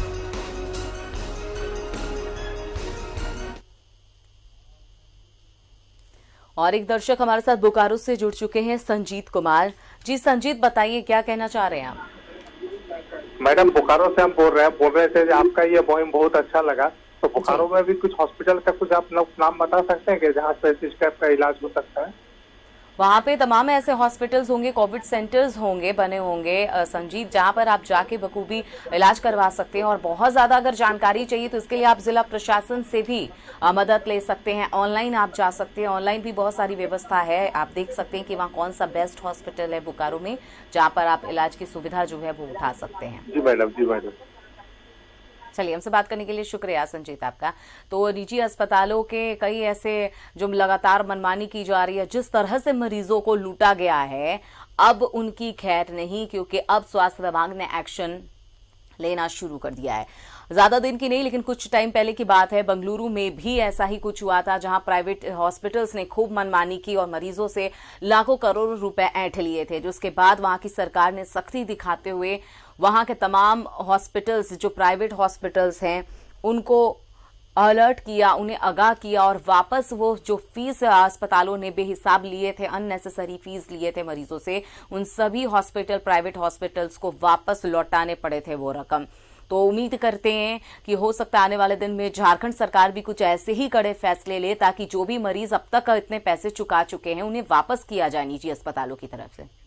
और एक दर्शक हमारे साथ बोकारो से जुड़ चुके हैं, संजीत कुमार जी। संजीत, बताइए क्या कहना चाह रहे हैं आप? मैडम, बोकारो से हम बोल रहे थे आपका ये मुहिम बहुत अच्छा लगा। तो बोकारो में भी कुछ हॉस्पिटल का कुछ आप नाम बता सकते हैं कि जहाँ पे इस टाइप का इलाज हो सकता है? वहाँ पे तमाम ऐसे हॉस्पिटल्स होंगे, कोविड सेंटर्स होंगे, बने होंगे संजीव, जहाँ पर आप जाके बखूबी इलाज करवा सकते हैं। और बहुत ज़्यादा अगर जानकारी चाहिए तो इसके लिए आप जिला प्रशासन से भी मदद ले सकते हैं। ऑनलाइन आप जा सकते हैं, ऑनलाइन भी बहुत सारी व्यवस्था है। आप देख सकते हैं कि वहाँ कौन सा बेस्ट हॉस्पिटल है बोकारो में जहाँ पर आप इलाज की सुविधा जो है वो उठा सकते हैं। जी मैडम, जी मैडम। चलिए, हमसे बात करने के लिए शुक्रिया संजीत आपका। तो निजी अस्पतालों के कई ऐसे जो लगातार मनमानी की जा रही है, जिस तरह से मरीजों को लूटा गया है, अब उनकी खैर नहीं, क्योंकि अब स्वास्थ्य विभाग ने एक्शन लेना शुरू कर दिया है। ज्यादा दिन की नहीं, लेकिन कुछ टाइम पहले की बात है, बेंगलुरु में भी ऐसा ही कुछ हुआ था, जहां प्राइवेट हॉस्पिटल्स ने खूब मनमानी की और मरीजों से लाखों करोड़ों रुपए ऐंठ लिए थे। जिसके बाद वहां की सरकार ने सख्ती दिखाते हुए वहां के तमाम हॉस्पिटल्स, जो प्राइवेट हॉस्पिटल्स हैं, उनको अलर्ट किया, उन्हें आगाह किया और वापस वो जो फीस अस्पतालों ने बेहिसाब लिए थे, अननेसेसरी फीस लिए थे मरीजों से, उन सभी हॉस्पिटल, प्राइवेट हॉस्पिटल्स को वापस लौटाने पड़े थे वो रकम। तो उम्मीद करते हैं कि हो सकता है आने वाले दिन में झारखंड सरकार भी कुछ ऐसे ही कड़े फैसले ले, ताकि जो भी मरीज अब तक इतने पैसे चुका चुके हैं उन्हें वापस किया जाए निजी अस्पतालों की तरफ से।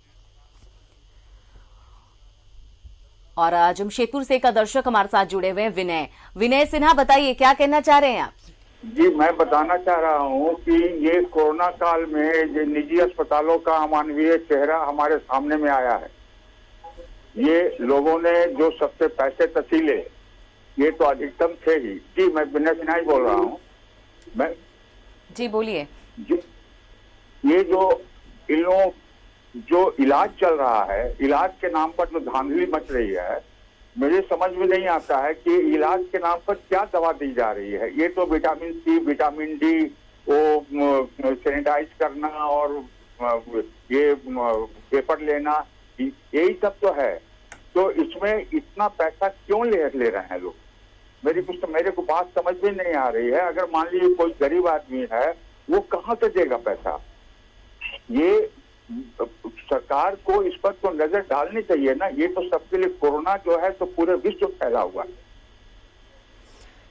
और जमशेदपुर से एक दर्शक हमारे साथ जुड़े हुए हैं, विनय सिन्हा, बताइए क्या कहना चाह रहे हैं आप? जी, मैं बताना चाह रहा हूँ कि ये कोरोना काल में जो निजी अस्पतालों का अमानवीय चेहरा हमारे सामने में आया है। ये लोगों ने जो सबसे पैसे तसीले, ये तो अधिकतम थे ही। जी, मैं विनय सिन्हा ही बोल रहा हूँ। मैं जी बोलिए। ये जो इलाज चल रहा है, इलाज के नाम पर जो धांधली मच रही है, मुझे समझ में नहीं आता है कि इलाज के नाम पर क्या दवा दी जा रही है। ये तो विटामिन सी, विटामिन डी, वो सैनिटाइज करना और ये पेपर लेना, यही सब तो है। तो इसमें इतना पैसा क्यों ले रहे हैं लोग? मेरे को बात समझ में नहीं आ रही है। अगर मान लीजिए कोई गरीब आदमी है, वो कहाँ से देगा पैसा? ये सरकार को इस पर तो नजर डालनी चाहिए ना। ये तो सबके लिए, कोरोना जो है तो पूरे विश्व में फैला हुआ है।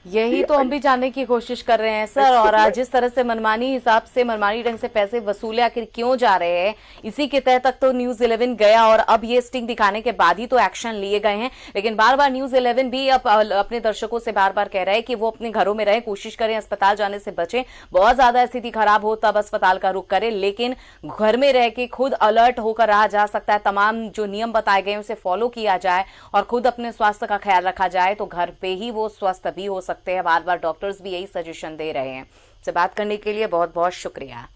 यही तो हम भी जानने की कोशिश कर रहे हैं सर। और जिस तरह से मनमानी हिसाब से, मनमानी ढंग से पैसे वसूले आखिर क्यों जा रहे हैं, इसी के तहत तक तो न्यूज 11 गया और अब ये स्टिंग दिखाने के बाद ही तो एक्शन लिए गए हैं। लेकिन बार बार न्यूज 11 भी अब अपने दर्शकों से बार बार कह रहा है कि वो अपने घरों में रहें, कोशिश करें, अस्पताल जाने से बचें। बहुत ज्यादा स्थिति खराब हो तब अस्पताल का रुख करें, लेकिन घर में रह के खुद अलर्ट होकर रहा जा सकता है। तमाम जो नियम बताए गए उसे फॉलो किया जाए और खुद अपने स्वास्थ्य का ख्याल रखा जाए तो घर पे ही वो स्वस्थ भी हो सकता सकते हैं। बार बार डॉक्टर्स भी यही सजेशन दे रहे हैं। से बात करने के लिए बहुत बहुत शुक्रिया।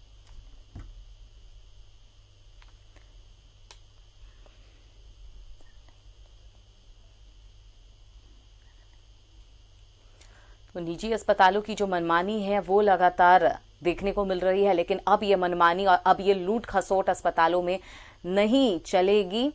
तो निजी अस्पतालों की जो मनमानी है वो लगातार देखने को मिल रही है, लेकिन अब ये मनमानी और अब ये लूट खसोट अस्पतालों में नहीं चलेगी।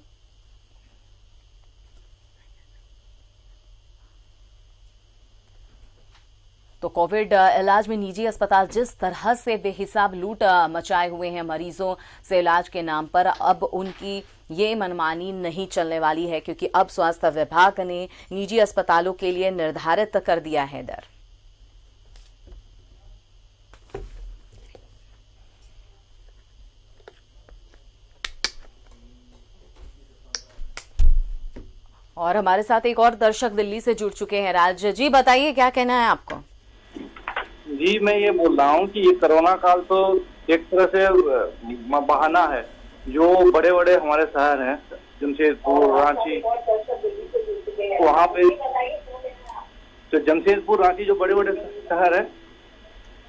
तो कोविड इलाज में निजी अस्पताल जिस तरह से बेहिसाब लूट मचाए हुए हैं मरीजों से इलाज के नाम पर, अब उनकी ये मनमानी नहीं चलने वाली है, क्योंकि अब स्वास्थ्य विभाग ने निजी अस्पतालों के लिए निर्धारित कर दिया है दर। और हमारे साथ एक और दर्शक दिल्ली से जुड़ चुके हैं। राज जी, बताइए क्या कहना है आपको? जी, मैं ये बोल रहा हूँ कि ये कोरोना काल तो एक तरह से बहाना है। जो बड़े बड़े हमारे शहर हैं, जमशेदपुर, रांची, वहाँ पे तो जमशेदपुर, रांची जो बड़े बड़े शहर हैं,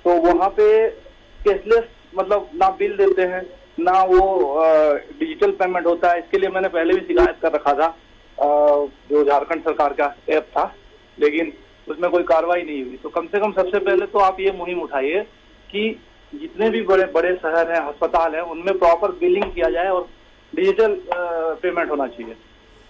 तो वहाँ पे कैशलेस मतलब ना बिल देते हैं ना वो डिजिटल पेमेंट होता है। इसके लिए मैंने पहले भी शिकायत कर रखा था, जो झारखंड सरकार का ऐप था, लेकिन उसमें कोई कार्रवाई नहीं हुई। तो कम से कम सबसे पहले तो आप ये मुहिम उठाइए कि जितने भी बड़े बड़े शहर हैं, अस्पताल हैं, उनमें प्रॉपर बिलिंग किया जाए और डिजिटल पेमेंट होना चाहिए।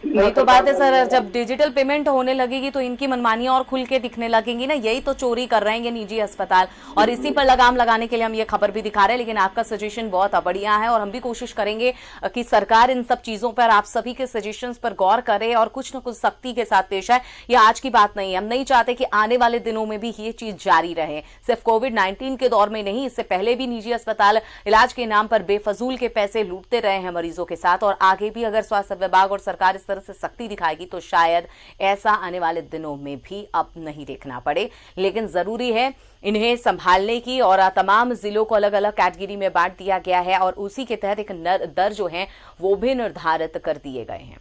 यही तो बात है सर, जब डिजिटल पेमेंट होने लगेगी तो इनकी मनमानियां और खुल के दिखने लगेंगी ना। यही तो चोरी कर रहे हैं ये निजी अस्पताल, और इसी पर लगाम लगाने के लिए हम ये खबर भी दिखा रहे हैं। लेकिन आपका सजेशन बहुत बढ़िया है और हम भी कोशिश करेंगे कि सरकार इन सब चीजों पर, आप सभी के सजेशंस पर गौर करे और कुछ न कुछ सख्ती के साथ पेश आए। ये आज की बात नहीं है, हम नहीं चाहते कि आने वाले दिनों में भी ये चीज जारी रहे। सिर्फ कोविड-19 के दौर में नहीं, इससे पहले भी निजी अस्पताल इलाज के नाम पर बेफजूल के पैसे लूटते रहे हैं मरीजों के साथ, और आगे भी अगर स्वास्थ्य विभाग और सरकार इस तरह से सख्ती दिखाएगी तो शायद ऐसा आने वाले दिनों में भी अब नहीं देखना पड़े। लेकिन जरूरी है इन्हें संभालने की, और तमाम जिलों को अलग अलग कैटेगरी में बांट दिया गया है और उसी के तहत एक दर जो है वो भी निर्धारित कर दिए गए हैं।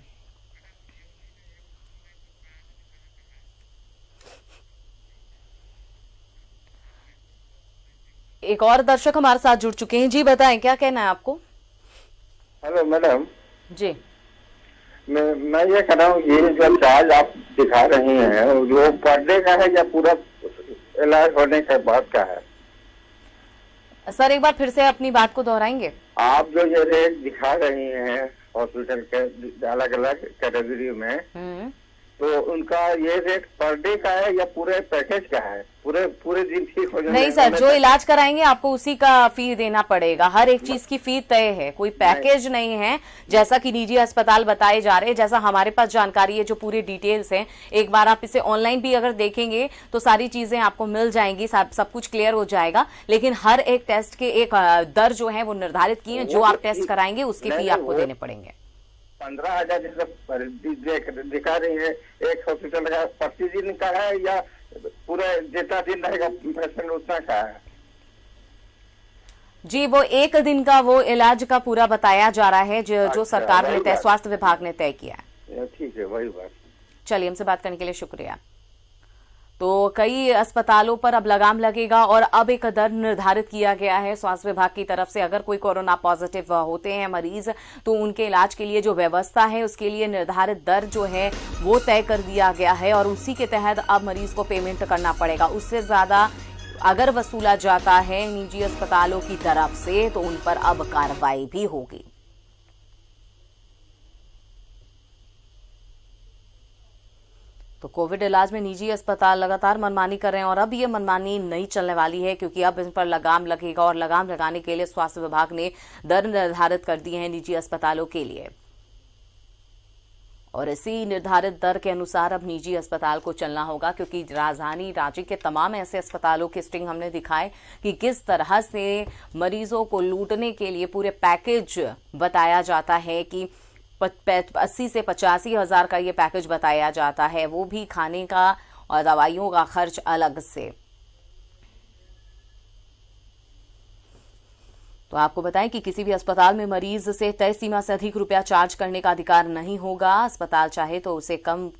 एक और दर्शक हमारे साथ जुड़ चुके हैं। जी बताएं, क्या कहना है आपको? हेलो मैडम जी, मैं ये कह रहा हूँ, ये जो चार्ज आप दिखा रही हैं वो पर डे का है या पूरा इलाज होने के बाद का है? सर एक बार फिर से अपनी बात को दोहराएंगे? आप जो ये रेट दिखा रही हैं हॉस्पिटल के अलग अलग कैटेगरी में, तो उनका ये रेट पर डे का है या पूरे पैकेज का है? पूरे दिन ठीक हो जाएगा? नहीं सर, जो इलाज कराएंगे आपको उसी का फी देना पड़ेगा। हर एक चीज की फी तय है, कोई पैकेज नहीं है जैसा कि निजी अस्पताल बताए जा रहे हैं। जैसा हमारे पास जानकारी है, जो पूरी डिटेल्स हैं, एक बार आप इसे ऑनलाइन भी अगर देखेंगे तो सारी चीजें आपको मिल जाएंगी, सब कुछ क्लियर हो जाएगा। लेकिन हर एक टेस्ट के एक दर जो है वो निर्धारित की है, जो आप टेस्ट कराएंगे उसकी फी आपको देने पड़ेंगे। 15,000 दिखा रही है, एक हॉस्पिटल का प्रतिदिन का है या पूरा जितना दिन रहेगा पेशेंट उतना का है? जी, वो एक दिन का वो इलाज का पूरा बताया जा रहा है, जो सरकार ने तय, स्वास्थ्य विभाग ने तय किया है। ठीक है, वही बात। चलिए, हमसे बात करने के लिए शुक्रिया। तो कई अस्पतालों पर अब लगाम लगेगा और अब एक दर निर्धारित किया गया है स्वास्थ्य विभाग की तरफ से। अगर कोई कोरोना पॉजिटिव होते हैं मरीज, तो उनके इलाज के लिए जो व्यवस्था है उसके लिए निर्धारित दर जो है वो तय कर दिया गया है, और उसी के तहत अब मरीज को पेमेंट करना पड़ेगा। उससे ज्यादा अगर वसूला जाता है निजी अस्पतालों की तरफ से तो उन पर अब कार्रवाई भी होगी। तो कोविड इलाज में निजी अस्पताल लगातार मनमानी कर रहे हैं और अब ये मनमानी नहीं चलने वाली है, क्योंकि अब इन पर लगाम लगेगा और लगाम लगाने के लिए स्वास्थ्य विभाग ने दर निर्धारित कर दी है निजी अस्पतालों के लिए, और इसी निर्धारित दर के अनुसार अब निजी अस्पताल को चलना होगा। क्योंकि राजधानी रांची के तमाम ऐसे अस्पतालों के स्टिंग हमने दिखाए कि किस तरह से मरीजों को लूटने के लिए पूरे पैकेज बताया जाता है कि 80 से 85 हजार का ये पैकेज बताया जाता है, वो भी खाने का और दवाइयों का खर्च अलग से। तो आपको बताएं कि किसी भी अस्पताल में मरीज से तय सीमा से अधिक रुपया चार्ज करने का अधिकार नहीं होगा। अस्पताल चाहे तो उसे कम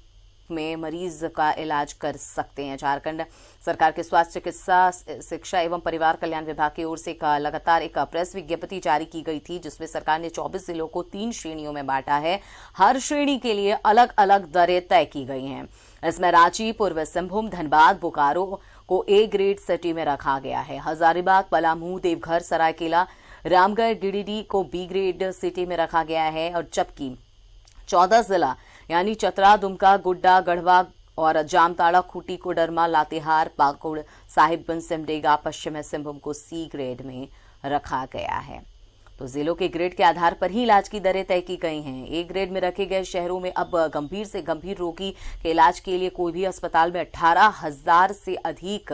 में मरीज का इलाज कर सकते हैं। झारखंड सरकार के स्वास्थ्य, चिकित्सा, शिक्षा एवं परिवार कल्याण विभाग की ओर से लगातार एक प्रेस विज्ञप्ति जारी की गई थी, जिसमें सरकार ने 24 जिलों को 3 श्रेणियों में बांटा है। हर श्रेणी के लिए अलग अलग दरें तय की गई हैं। इसमें रांची, पूर्वी सिंहभूम, धनबाद, बोकारो को ए ग्रेड सिटी में रखा गया है। हजारीबाग, पलामू, देवघर, सरायकेला, रामगढ़, गिरिडीह को बी ग्रेड सिटी में रखा गया है। और जबकि 14 जिला यानी चतरा, दुमका, गुड्डा, गढ़वा और जामताड़ा, खूंटी, कोडरमा, लातेहार, पाकुड़, साहिबगंज, सिमडेगा, पश्चिमी सिंहभूम को सी ग्रेड में रखा गया है। तो जिलों के ग्रेड के आधार पर ही इलाज की दरें तय की गई हैं। ए ग्रेड में रखे गए शहरों में अब गंभीर से गंभीर रोगी के इलाज के लिए कोई भी अस्पताल में 18,000 से अधिक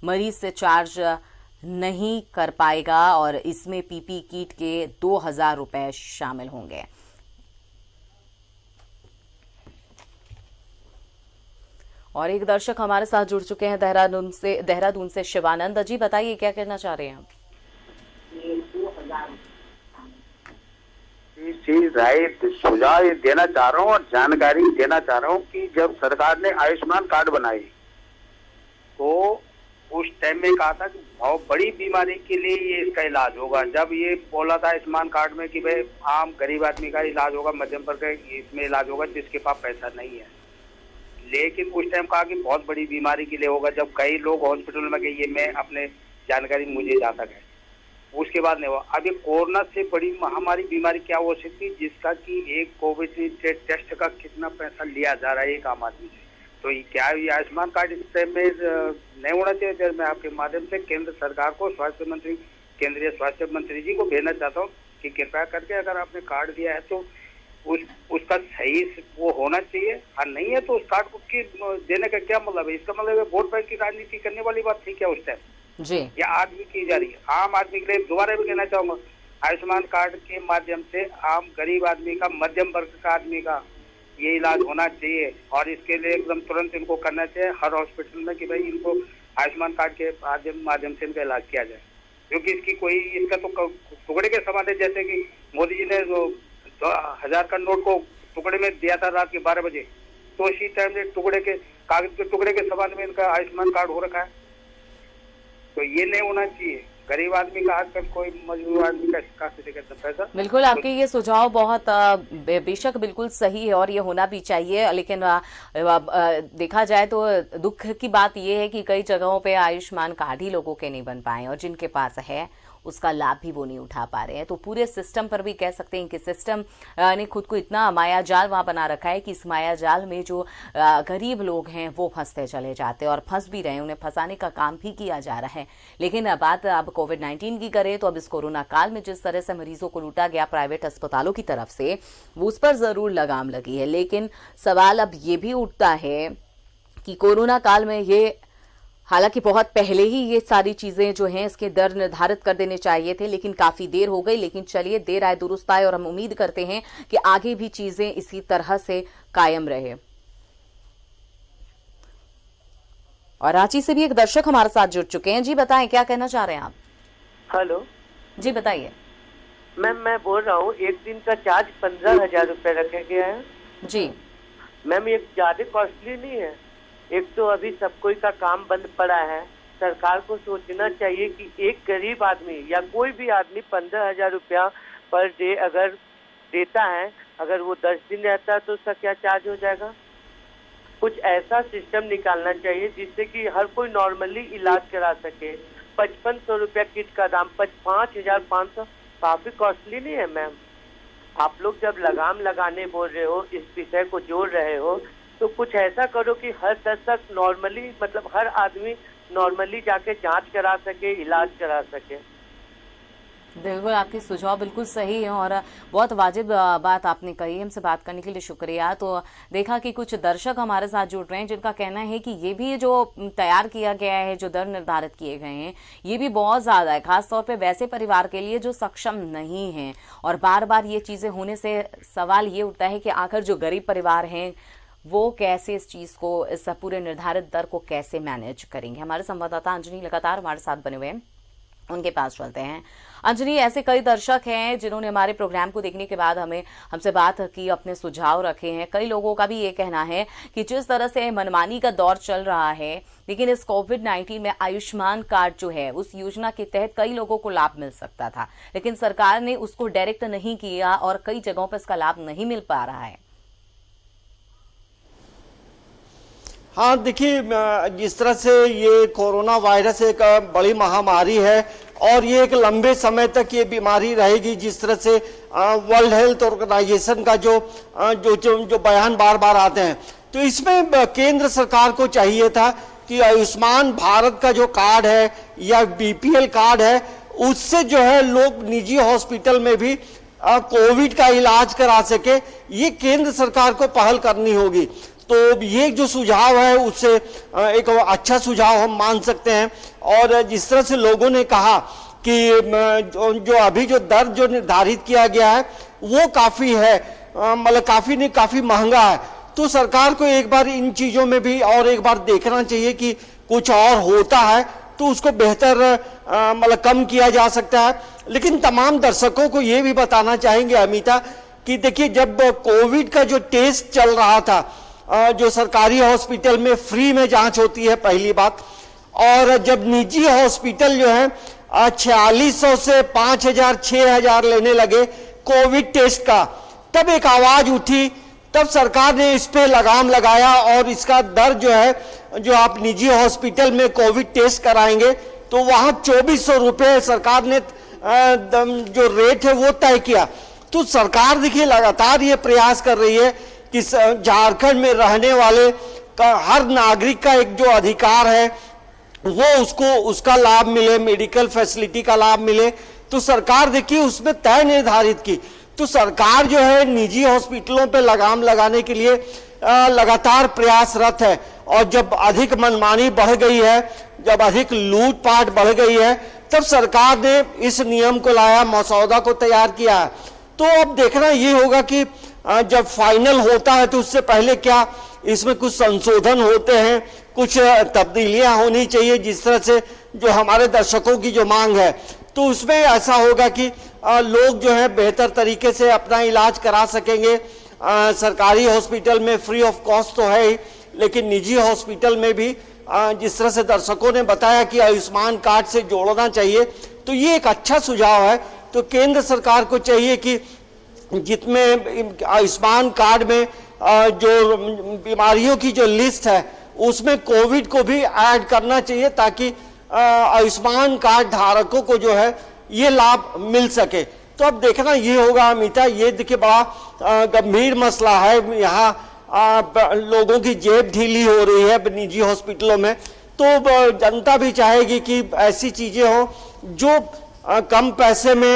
मरीज से चार्ज नहीं कर पाएगा और इसमें पीपी किट के 2,000 रुपए शामिल होंगे। और एक दर्शक हमारे साथ जुड़ चुके हैं देहरादून से शिवानंद जी, बताइए क्या कहना चाह रहे हैं आप? राय सुझाव देना चाह रहा हूँ और जानकारी देना चाह रहा हूँ कि जब सरकार ने आयुष्मान कार्ड बनाए तो उस टाइम में कहा था कि बहुत बड़ी बीमारी के लिए ये इसका इलाज होगा। जब ये बोला था आयुष्मान कार्ड में कि भाई आम गरीब आदमी का इलाज होगा, मध्यम वर्ग का इसमें इलाज होगा जिसके पास पैसा नहीं है। लेकिन उस टाइम कहा कि बहुत बड़ी बीमारी के लिए होगा। जब कई लोग हॉस्पिटल में गए, ये मैं अपने जानकारी मुझे जहाँ तक है, उसके बाद नहीं हुआ। अब ये कोरोना से बड़ी महामारी बीमारी क्या हो सकती है जिसका कि एक कोविड टेस्ट का कितना पैसा लिया जा रहा है एक आम आदमी से। तो क्या ये आयुष्मान कार्ड इस टाइम में नहीं होना चाहिए? मैं आपके माध्यम से केंद्र सरकार को, स्वास्थ्य मंत्री, केंद्रीय स्वास्थ्य मंत्री जी को भेजना चाहता हूँ कि कृपया करके अगर आपने कार्ड दिया है तो उसका सही वो होना चाहिए, और नहीं है तो उस कार्ड को देने का क्या मतलब है? इसका मतलब है वोट बैंक की राजनीति करने वाली बात थी क्या उस टाइम जी? या आदमी की जा रही है? आम आदमी के लिए दोबारा भी कहना चाहूंगा, आयुष्मान कार्ड के माध्यम से आम गरीब आदमी का, मध्यम वर्ग का आदमी का ये इलाज होना चाहिए और इसके लिए एकदम तुरंत इनको करना चाहिए हर हॉस्पिटल में कि भाई इनको आयुष्मान कार्ड के माध्यम से इनका इलाज किया जाए। क्योंकि इसकी कोई इसका तो टुकड़े के समान है, जैसे कि मोदी जी ने 1000 का नोट को टुकड़े में दिया था रात के 12 बजे, तो इसी टाइम से टुकड़े के कागज के टुकड़े के समान में इनका आयुष्मान कार्ड हो रखा है। तो ये नहीं होना चाहिए। गरीब आदमी का आजकल कोई मजदूर आदमी का कहाँ से देगा पैसा? बिल्कुल, आपके ये सुझाव बहुत बेशक बिल्कुल सही है और ये होना भी चाहिए। लेकिन देखा जाए तो दुख की बात ये है कि कई जगहों पे आयुष्मान कार्ड ही लोगों के नहीं बन पाए और जिनके पास है उसका लाभ भी वो नहीं उठा पा रहे हैं। तो पूरे सिस्टम पर भी कह सकते हैं कि सिस्टम ने खुद को इतना माया जाल वहां बना रखा है कि इस माया जाल में जो गरीब लोग हैं वो फंसते चले जाते हैं और फंस भी रहे हैं। उन्हें फंसाने का काम भी किया जा रहा है। लेकिन बात अब कोविड-19 की करें तो अब इस कोरोना काल में जिस तरह से मरीजों को लूटा गया प्राइवेट अस्पतालों की तरफ से, वो उस पर जरूर लगाम लगी है। लेकिन सवाल अब ये भी उठता है कि कोरोना काल में ये, हालांकि बहुत पहले ही ये सारी चीजें जो हैं इसके दर निर्धारित कर देने चाहिए थे, लेकिन काफी देर हो गई। लेकिन चलिए, देर आए दुरुस्त आए और हम उम्मीद करते हैं कि आगे भी चीजें इसी तरह से कायम रहे। और रांची से भी एक दर्शक हमारे साथ जुड़ चुके हैं। जी बताएं, क्या कहना चाह रहे हैं आप? हेलो जी बताइए। मैम मैं बोल रहा हूँ, एक दिन का चार्ज 15,000 रुपए रखे गया है। जी मैम ये ज्यादा कॉस्टली नहीं है? एक तो अभी सब कोई का काम बंद पड़ा है। सरकार को सोचना चाहिए कि एक गरीब आदमी या कोई भी आदमी 15,000 रुपया पर डे अगर देता है, अगर वो 10 दिन रहता है तो उसका क्या चार्ज हो जाएगा? कुछ ऐसा सिस्टम निकालना चाहिए जिससे कि हर कोई नॉर्मली इलाज करा सके। 5500 रुपया किट का दाम, 5,500 काफी कॉस्टली नहीं है मैम? आप लोग जब लगाम लगाने बोल रहे हो, इस विषय को जोड़ रहे हो, तो कुछ ऐसा करो कि हर दर्शक नॉर्मली, मतलब हर आदमी नॉर्मली जाके जांच करा सके, इलाज करा सके। बिल्कुल, आपके सुझाव बिल्कुल सही है और बहुत वाजिब बात आपने कही। हमसे बात करने के लिए शुक्रिया। तो देखा कि कुछ दर्शक हमारे साथ जुड़ रहे हैं जिनका कहना है कि ये भी जो तैयार किया गया है, जो दर निर्धारित किए गए हैं, ये भी बहुत ज्यादा है, खासतौर पे वैसे परिवार के लिए जो सक्षम नहीं है। और बार बार ये चीजें होने से सवाल ये उठता है कि आखिर जो गरीब परिवार हैं वो कैसे इस चीज को, इस पूरे निर्धारित दर को कैसे मैनेज करेंगे। हमारे संवाददाता अंजनी लगातार हमारे साथ बने हुए हैं, उनके पास चलते हैं। अंजनी, ऐसे कई दर्शक हैं जिन्होंने हमारे प्रोग्राम को देखने के बाद हमसे बात की, अपने सुझाव रखे हैं। कई लोगों का भी ये कहना है कि जिस तरह से मनमानी का दौर चल रहा है, लेकिन इस कोविड-19 में आयुष्मान कार्ड जो है उस योजना के तहत कई लोगों को लाभ मिल सकता था, लेकिन सरकार ने उसको डायरेक्ट नहीं किया और कई जगहों पर इसका लाभ नहीं मिल पा रहा है। हाँ, देखिए, जिस तरह से ये कोरोना वायरस एक बड़ी महामारी है और ये एक लंबे समय तक ये बीमारी रहेगी, जिस तरह से वर्ल्ड हेल्थ ऑर्गेनाइजेशन का जो बयान बार बार आते हैं, तो इसमें केंद्र सरकार को चाहिए था कि आयुष्मान भारत का जो कार्ड है या बीपीएल कार्ड है, उससे जो है लोग निजी हॉस्पिटल में भी कोविड का इलाज करा सके। ये केंद्र सरकार को पहल करनी होगी। तो ये जो सुझाव है उससे एक अच्छा सुझाव हम मान सकते हैं। और जिस तरह से लोगों ने कहा कि जो अभी जो दर जो निर्धारित किया गया है वो काफी है, मतलब काफी नहीं, काफी महंगा है, तो सरकार को एक बार इन चीजों में भी और एक बार देखना चाहिए कि कुछ और होता है तो उसको बेहतर मतलब कम किया जा सकता है। लेकिन तमाम दर्शकों को ये भी बताना चाहेंगे अमिता कि देखिए, जब कोविड का जो टेस्ट चल रहा था, जो सरकारी हॉस्पिटल में फ्री में जांच होती है पहली बात, और जब निजी हॉस्पिटल जो है 4600 से 5000 6000 लेने लगे कोविड टेस्ट का, तब एक आवाज उठी, तब सरकार ने इस पे लगाम लगाया और इसका दर जो है, जो आप निजी हॉस्पिटल में कोविड टेस्ट कराएंगे तो वहां 2400 रुपये सरकार ने जो रेट है वो तय किया। तो सरकार देखिए लगातार ये प्रयास कर रही है कि झारखंड में रहने वाले का हर नागरिक का एक जो अधिकार है वो उसको उसका लाभ मिले, मेडिकल फैसिलिटी का लाभ मिले। तो सरकार देखिए उसमें तय निर्धारित की। तो सरकार जो है निजी हॉस्पिटलों पे लगाम लगाने के लिए लगातार प्रयासरत है। और जब अधिक मनमानी बढ़ गई है, जब अधिक लूटपाट बढ़ गई है, तब सरकार ने इस नियम को लाया, मसौदा को तैयार किया है। तो अब देखना ये होगा कि जब फाइनल होता है तो उससे पहले क्या इसमें कुछ संशोधन होते हैं, कुछ तब्दीलियां होनी चाहिए, जिस तरह से जो हमारे दर्शकों की जो मांग है, तो उसमें ऐसा होगा कि लोग जो है बेहतर तरीके से अपना इलाज करा सकेंगे। सरकारी हॉस्पिटल में फ्री ऑफ कॉस्ट तो है ही, लेकिन निजी हॉस्पिटल में भी जिस तरह से दर्शकों ने बताया कि आयुष्मान कार्ड से जोड़ना चाहिए, तो ये एक अच्छा सुझाव है। तो केंद्र सरकार को चाहिए कि जितने आयुष्मान कार्ड में जो बीमारियों की जो लिस्ट है उसमें कोविड को भी ऐड करना चाहिए, ताकि आयुष्मान कार्ड धारकों को जो है ये लाभ मिल सके। तो अब देखना ये होगा अमिता, ये देखिए बड़ा गंभीर मसला है। यहाँ लोगों की जेब ढीली हो रही है निजी हॉस्पिटलों में, तो जनता भी चाहेगी कि ऐसी चीजें हो जो कम पैसे में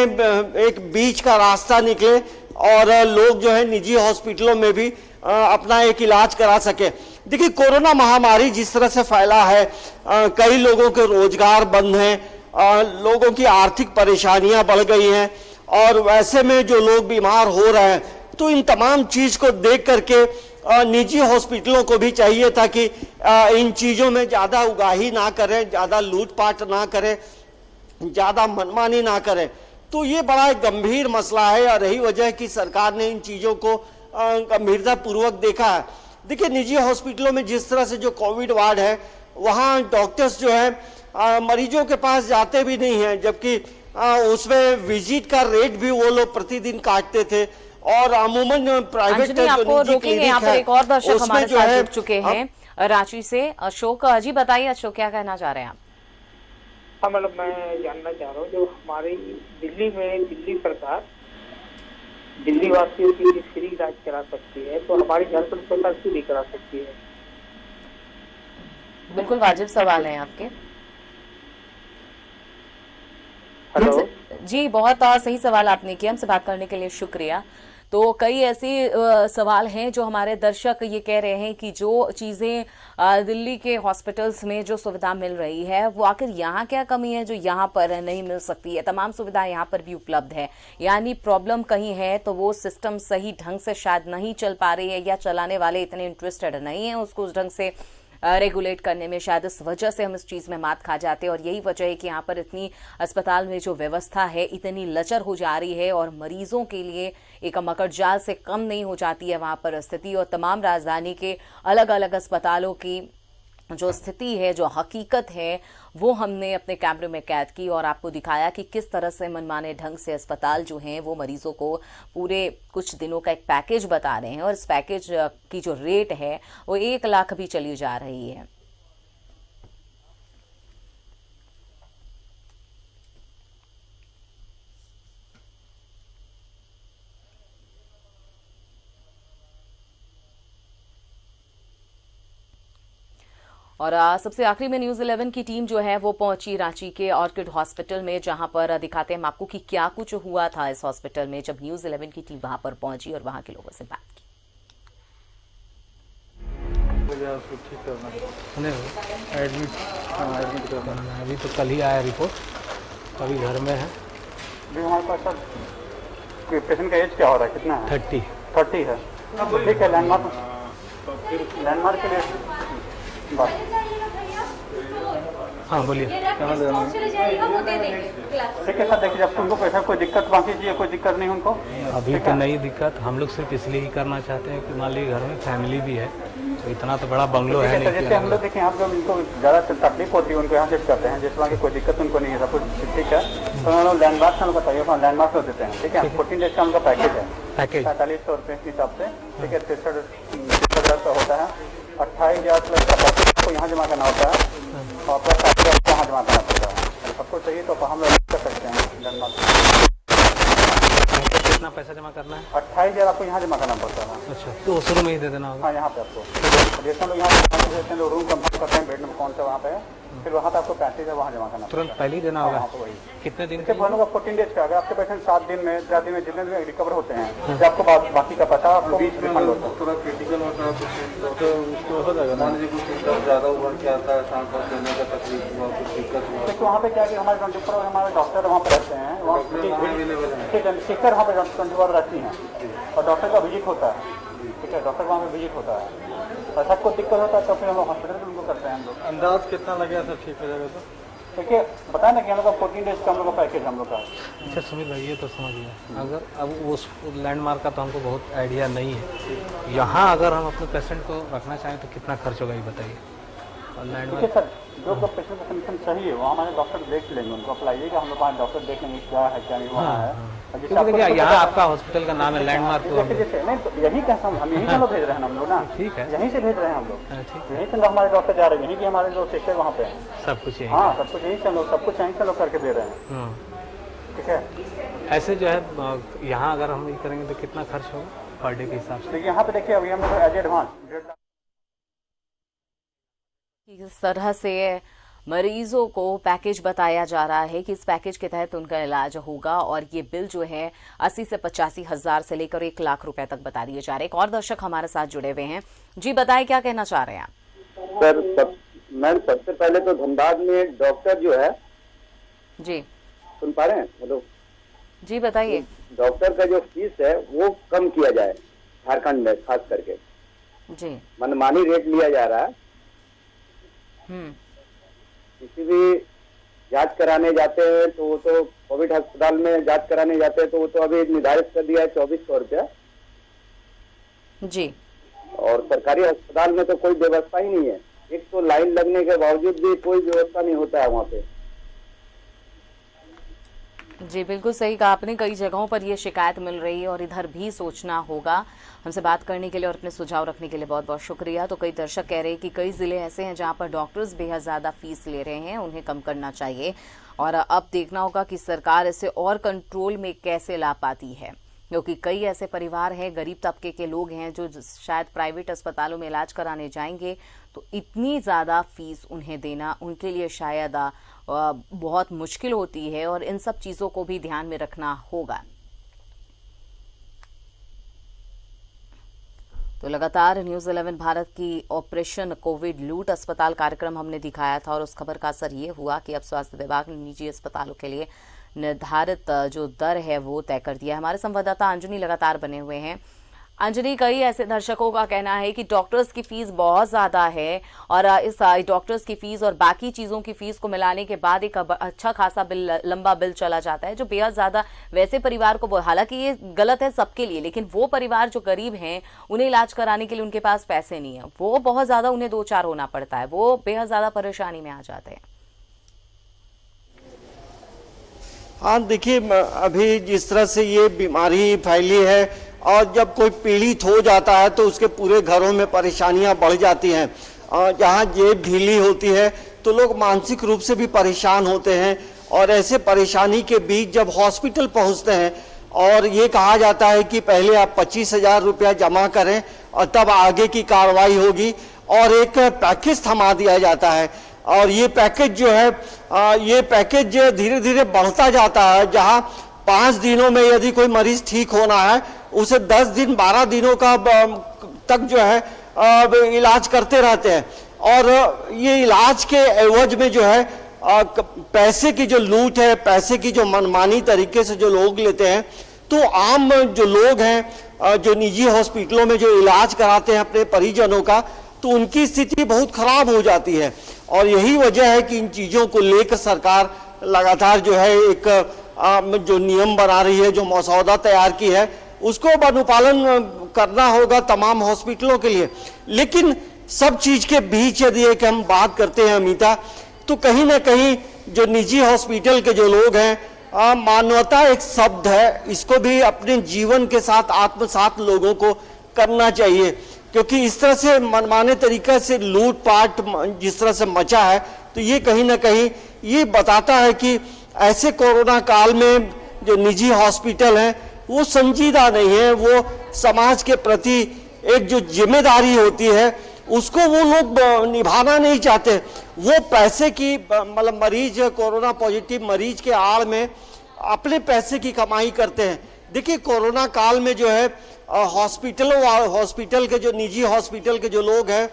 एक बीच का रास्ता निकले और लोग जो है निजी हॉस्पिटलों में भी अपना एक इलाज करा सके। देखिए, कोरोना महामारी जिस तरह से फैला है, कई लोगों के रोजगार बंद हैं, लोगों की आर्थिक परेशानियां बढ़ गई हैं, और वैसे में जो लोग बीमार हो रहे हैं, तो इन तमाम चीज को देख करके निजी हॉस्पिटलों को भी चाहिए था कि इन चीजों में ज्यादा उगाही ना करें, ज्यादा लूटपाट ना करें, ज्यादा मनमानी ना करें। तो ये बड़ा एक गंभीर मसला है और यही वजह है कि सरकार ने इन चीजों को गंभीरता पूर्वक देखा है। देखिए, निजी हॉस्पिटलों में जिस तरह से जो कोविड वार्ड है, वहाँ डॉक्टर्स जो है मरीजों के पास जाते भी नहीं हैं, जबकि उसमें विजिट का रेट भी वो लोग प्रतिदिन काटते थे। और अमूमन प्राइवेट आपको रोकेंगे, यहाँ पर एक और दर्शक हमारे साथ जुड़ चुके हैं रांची से। अशोक जी, बताइए अशोक, क्या कहना चाह रहे हैं आप? हाँ मैडम, मैं जानना चाह रहा हूँ, जो हमारी दिल्ली में दिल्ली सरकार दिल्ली वासियों की फ्री इलाज करा सकती है, तो हमारी झारखंड सरकार क्यों नहीं करा सकती है? बिल्कुल वाजिब सवाल है आपके। हेलो जी, बहुत सही सवाल आपने किया, हमसे बात करने के लिए शुक्रिया। तो कई ऐसे सवाल हैं जो हमारे दर्शक ये कह रहे हैं कि जो चीज़ें दिल्ली के हॉस्पिटल्स में जो सुविधा मिल रही है वो आखिर यहाँ क्या कमी है जो यहाँ पर नहीं मिल सकती है। तमाम सुविधाएं यहाँ पर भी उपलब्ध है, यानी प्रॉब्लम कहीं है तो वो सिस्टम सही ढंग से शायद नहीं चल पा रही है, या चलाने वाले इतने इंटरेस्टेड नहीं है उसको उस ढंग से रेगुलेट करने में। शायद इस वजह से हम इस चीज में मात खा जाते हैं और यही वजह है कि यहाँ पर इतनी अस्पताल में जो व्यवस्था है इतनी लचर हो जा रही है और मरीजों के लिए एक मकड़जाल से कम नहीं हो जाती है वहां पर स्थिति। और तमाम राजधानी के अलग अलग अस्पतालों की जो स्थिति है, जो हकीकत है, वो हमने अपने कैमरे में कैद की और आपको दिखाया कि किस तरह से मनमाने ढंग से अस्पताल जो हैं वो मरीजों को पूरे कुछ दिनों का एक पैकेज बता रहे हैं और इस पैकेज की जो रेट है वो 1 लाख भी चली जा रही है। और सबसे आखिरी में न्यूज़ 11 की टीम जो है वो पहुंची रांची के ऑर्किड हॉस्पिटल में, जहां पर दिखाते हैं हम आपको कि क्या कुछ हुआ था इस हॉस्पिटल में जब न्यूज़ 11 की टीम वहां पर पहुंची और वहां के लोगों से बात की। एडमिट करना है, अभी तो कल ही आया रिपोर्ट, अभी घर में है। हमारे पास सर पेशेंट का एज क्या हो रहा है, कितना है? 30 है। ठीक है, लैंडमार्क के लिए हाँ बोलिए। ठीक है सर, देखिए जब तुमको पैसा कोई दिक्कत बाकी चाहिए, कोई दिक्कत नहीं उनको अभी तो नहीं दिक्कत। हम लोग सिर्फ इसलिए ही करना चाहते हैं कि मान लीजिए घर में फैमिली भी है, तो इतना तो बड़ा बंगलो है नहीं। जैसे हम लोग देखें यहाँ पे उनको ज़्यादा तकलीफ होती है, उनको यहाँ शिफ्ट करते हैं, जैसे वहाँ कोई दिक्कत उनको नहीं है, सब कुछ ठीक है। तो हम लोग लैंडमार्क हम बताइए, लैंडमार्क देते हैं। ठीक है, 14 डेज का उनका पैकेज है, 4500 रुपये के हिसाब से। ठीक है, 63,000 का होता है, 28,000 प्लस का पैकेज को यहाँ जमा करना होता है और प्लस 60,000 को यहाँ जमा करना पड़ता है। सबको चाहिए तो हम लोग कर सकते हैं लैंडमार्क। कितना पैसा जमा करना है? 28,000 आपको यहाँ जमा करना पड़ता है। अच्छा, तो शुरू में ही दे देना होगा? हाँ, यहाँ पे आपको जैसे हम लोग यहाँ देते हैं, रूम कंफर्म करते हैं, बेड नंबर कौन सा वहाँ पे है, फिर वहाँ पे आपको 35,000 वहाँ जमा करना तुरंत पहले ही देना होगा? कितने दिन? हम लोग 14 डेज का, अगर आपके पेशेंट 7 दिन में 4 दिन में जितने दिन में रिकवर होते हैं तो आपको बाकी का पैसा आपको रिफंड होता है। थोड़ा क्रिटिकल होता है तो उसको हो जाएगा। मान लीजिए कुछ ज़्यादा उभर के आता है, सांस वास लेने का तकलीफ हुआ, कुछ दिक्कत हुआ, तो वहाँ पे क्या कि हमारे 24 हमारे डॉक्टर वहाँ पे रहते हैं, शिक्षक वहाँ पे 24 रहती हैं और डॉक्टर का विजिट होता है। ठीक है, डॉक्टर वहाँ पे विजिट होता है और सबको दिक्कत होता है तो फिर हम लोग हॉस्पिटल में उनको करते हैं। हम लोग अंदाज कितना लगेगा सर ठीक हो जाएगा? तो देखिए बताया ना कि हम लोग का 14 डेज का हम लोग का पैकेज हम लोग का। अच्छा सुमित भाई, ये तो समझिए, अगर अब उस लैंडमार्क का तो हमको बहुत आइडिया नहीं है, यहाँ अगर हम अपने पेशेंट को रखना चाहें तो कितना खर्च होगा ये बताइए। और लैंडमार्क सर जो पेशेंट का कंडीशन सही है वो हमारे डॉक्टर देख लेंगे, उनको अप्लाइएगा, हम लोग वहाँ डॉक्टर देख लेंगे क्या है क्या नहीं वहाँ है। देखिए यहाँ आपका हॉस्पिटल का नाम है लैंडमार्क, तो नहीं तो यही कैसा हम यहीं से लोग भेज रहे हैं हम लोग ना। ठीक है, यहीं से भेज रहे हैं हम लोग, यहीं से हमारे डॉक्टर जा रहे हैं, यहीं के हमारे जो शिक्षक वहाँ पे हैं, सब कुछ यहीं। हाँ, सब कुछ यहीं से लोग, सब कुछ यहीं से लोग करके दे रहे हैं। ठीक है, ऐसे जो है यहाँ अगर हम ये करेंगे तो कितना खर्च होगा पर डे के हिसाब से? देखिए यहाँ पे देखिए अभी हम लोग एज एडवांस इस तरह से मरीजों को पैकेज बताया जा रहा है कि इस पैकेज के तहत उनका इलाज होगा और ये बिल जो है 80 से 85 हजार से लेकर 1 लाख रुपए तक बता दिए जा रहे हैं। एक और दर्शक हमारे साथ जुड़े हुए हैं, जी बताएं क्या कहना चाह रहे हैं आप? सर मैम सबसे पहले तो धनबाद में डॉक्टर जो है, जी सुन पा रहे हैं? हेलो जी बताइए। डॉक्टर का जो फीस है वो कम किया जाए, झारखंड में खास करके जी मनमानी रेट लिया जा रहा है। किसी भी जांच कराने जाते हैं तो वो तो कोविड अस्पताल में जांच कराने जाते हैं तो वो तो अभी निर्धारित कर दिया है 2400 रुपया जी, और सरकारी अस्पताल में तो कोई व्यवस्था ही नहीं है। एक तो लाइन लगने के बावजूद भी कोई व्यवस्था नहीं होता है वहाँ पे। जी बिल्कुल सही कहा आपने, कई जगहों पर ये शिकायत मिल रही है और इधर भी सोचना होगा। हमसे बात करने के लिए और अपने सुझाव रखने के लिए बहुत बहुत शुक्रिया। तो कई दर्शक कह रहे हैं कि कई जिले ऐसे हैं जहां पर डॉक्टर्स बेहद ज़्यादा फीस ले रहे हैं, उन्हें कम करना चाहिए और अब देखना होगा कि सरकार इसे और कंट्रोल में कैसे ला पाती है, क्योंकि कई ऐसे परिवार हैं, गरीब तबके के लोग हैं जो शायद प्राइवेट अस्पतालों में इलाज कराने जाएंगे तो इतनी ज़्यादा फीस उन्हें देना उनके लिए शायद बहुत मुश्किल होती है और इन सब चीज़ों को भी ध्यान में रखना होगा। तो लगातार न्यूज़ 11 भारत की ऑपरेशन कोविड लूट अस्पताल कार्यक्रम हमने दिखाया था और उस खबर का असर ये हुआ कि अब स्वास्थ्य विभाग ने निजी अस्पतालों के लिए निर्धारित जो दर है वो तय कर दिया है। हमारे संवाददाता अंजनी लगातार बने हुए हैं। अंजलि, कई ऐसे दर्शकों का कहना है कि डॉक्टर्स की फीस बहुत ज्यादा है और इस डॉक्टर्स की फीस और बाकी चीजों की फीस को मिलाने के बाद एक अच्छा खासा बिल, लंबा बिल चला जाता है, जो बेहद ज्यादा वैसे परिवार को, हालांकि ये गलत है सबके लिए, लेकिन वो परिवार जो गरीब हैं उन्हें इलाज कराने के लिए उनके पास पैसे नहीं है, वो बहुत ज्यादा उन्हें दो चार होना पड़ता है, वो बेहद ज्यादा परेशानी में आ जाते हैं। हाँ देखिए, अभी जिस तरह से ये बीमारी फैली है और जब कोई पीड़ित हो जाता है तो उसके पूरे घरों में परेशानियां बढ़ जाती हैं। जहाँ जेब ढीली होती है तो लोग मानसिक रूप से भी परेशान होते हैं और ऐसे परेशानी के बीच जब हॉस्पिटल पहुंचते हैं और ये कहा जाता है कि पहले आप 25,000 रुपया जमा करें और तब आगे की कार्रवाई होगी और एक पैकेज थमा दिया जाता है और ये पैकेज जो है ये पैकेज धीरे धीरे बढ़ता जाता है। जहाँ 5 दिनों में यदि कोई मरीज ठीक होना है उसे 10 दिन 12 दिनों का तक जो है इलाज करते रहते हैं और ये इलाज के एवज में जो है पैसे की जो लूट है, पैसे की जो मनमानी तरीके से जो लोग लेते हैं, तो आम जो लोग हैं जो निजी हॉस्पिटलों में जो इलाज कराते हैं अपने परिजनों का, तो उनकी स्थिति बहुत खराब हो जाती है और यही वजह है कि इन चीज़ों को लेकर सरकार लगातार जो है एक जो नियम बना रही है, जो मसौदा तैयार की है, उसको अनुपालन करना होगा तमाम हॉस्पिटलों के लिए। लेकिन सब चीज के बीच यदि एक हम बात करते हैं अमिता, तो कहीं ना कहीं जो निजी हॉस्पिटल के जो लोग हैं, मानवता एक शब्द है, इसको भी अपने जीवन के साथ आत्मसात लोगों को करना चाहिए, क्योंकि इस तरह से मनमाने तरीके से लूटपाट जिस तरह से मचा है, तो ये कहीं ना कहीं ये बताता है कि ऐसे कोरोना काल में जो निजी हॉस्पिटल हैं वो संजीदा नहीं है, वो समाज के प्रति एक जो जिम्मेदारी होती है उसको वो लोग निभाना नहीं चाहते। वो पैसे की मतलब मरीज, कोरोना पॉजिटिव मरीज के आड़ में अपने पैसे की कमाई करते हैं। देखिए कोरोना काल में जो है हॉस्पिटल के जो निजी हॉस्पिटल के जो लोग हैं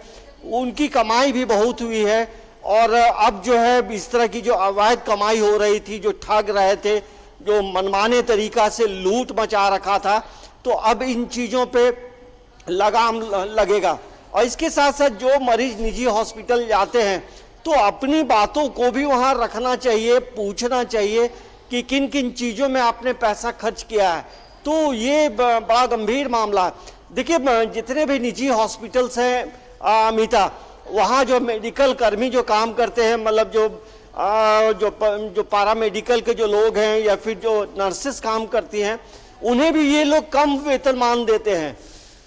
उनकी कमाई भी बहुत हुई है और अब जो है इस तरह की जो अवैध कमाई हो रही थी, जो ठग रहे थे, जो मनमाने तरीका से लूट मचा रखा था, तो अब इन चीज़ों पे लगाम लगेगा। और इसके साथ साथ जो मरीज निजी हॉस्पिटल जाते हैं तो अपनी बातों को भी वहाँ रखना चाहिए, पूछना चाहिए कि किन किन चीज़ों में आपने पैसा खर्च किया है। तो ये बड़ा गंभीर मामला है। देखिए जितने भी निजी हॉस्पिटल्स हैं अमिता, वहाँ जो मेडिकल कर्मी जो काम करते हैं, मतलब जो पैरामेडिकल के जो लोग हैं या फिर जो नर्सेस काम करती हैं, उन्हें भी ये लोग कम वेतनमान देते हैं,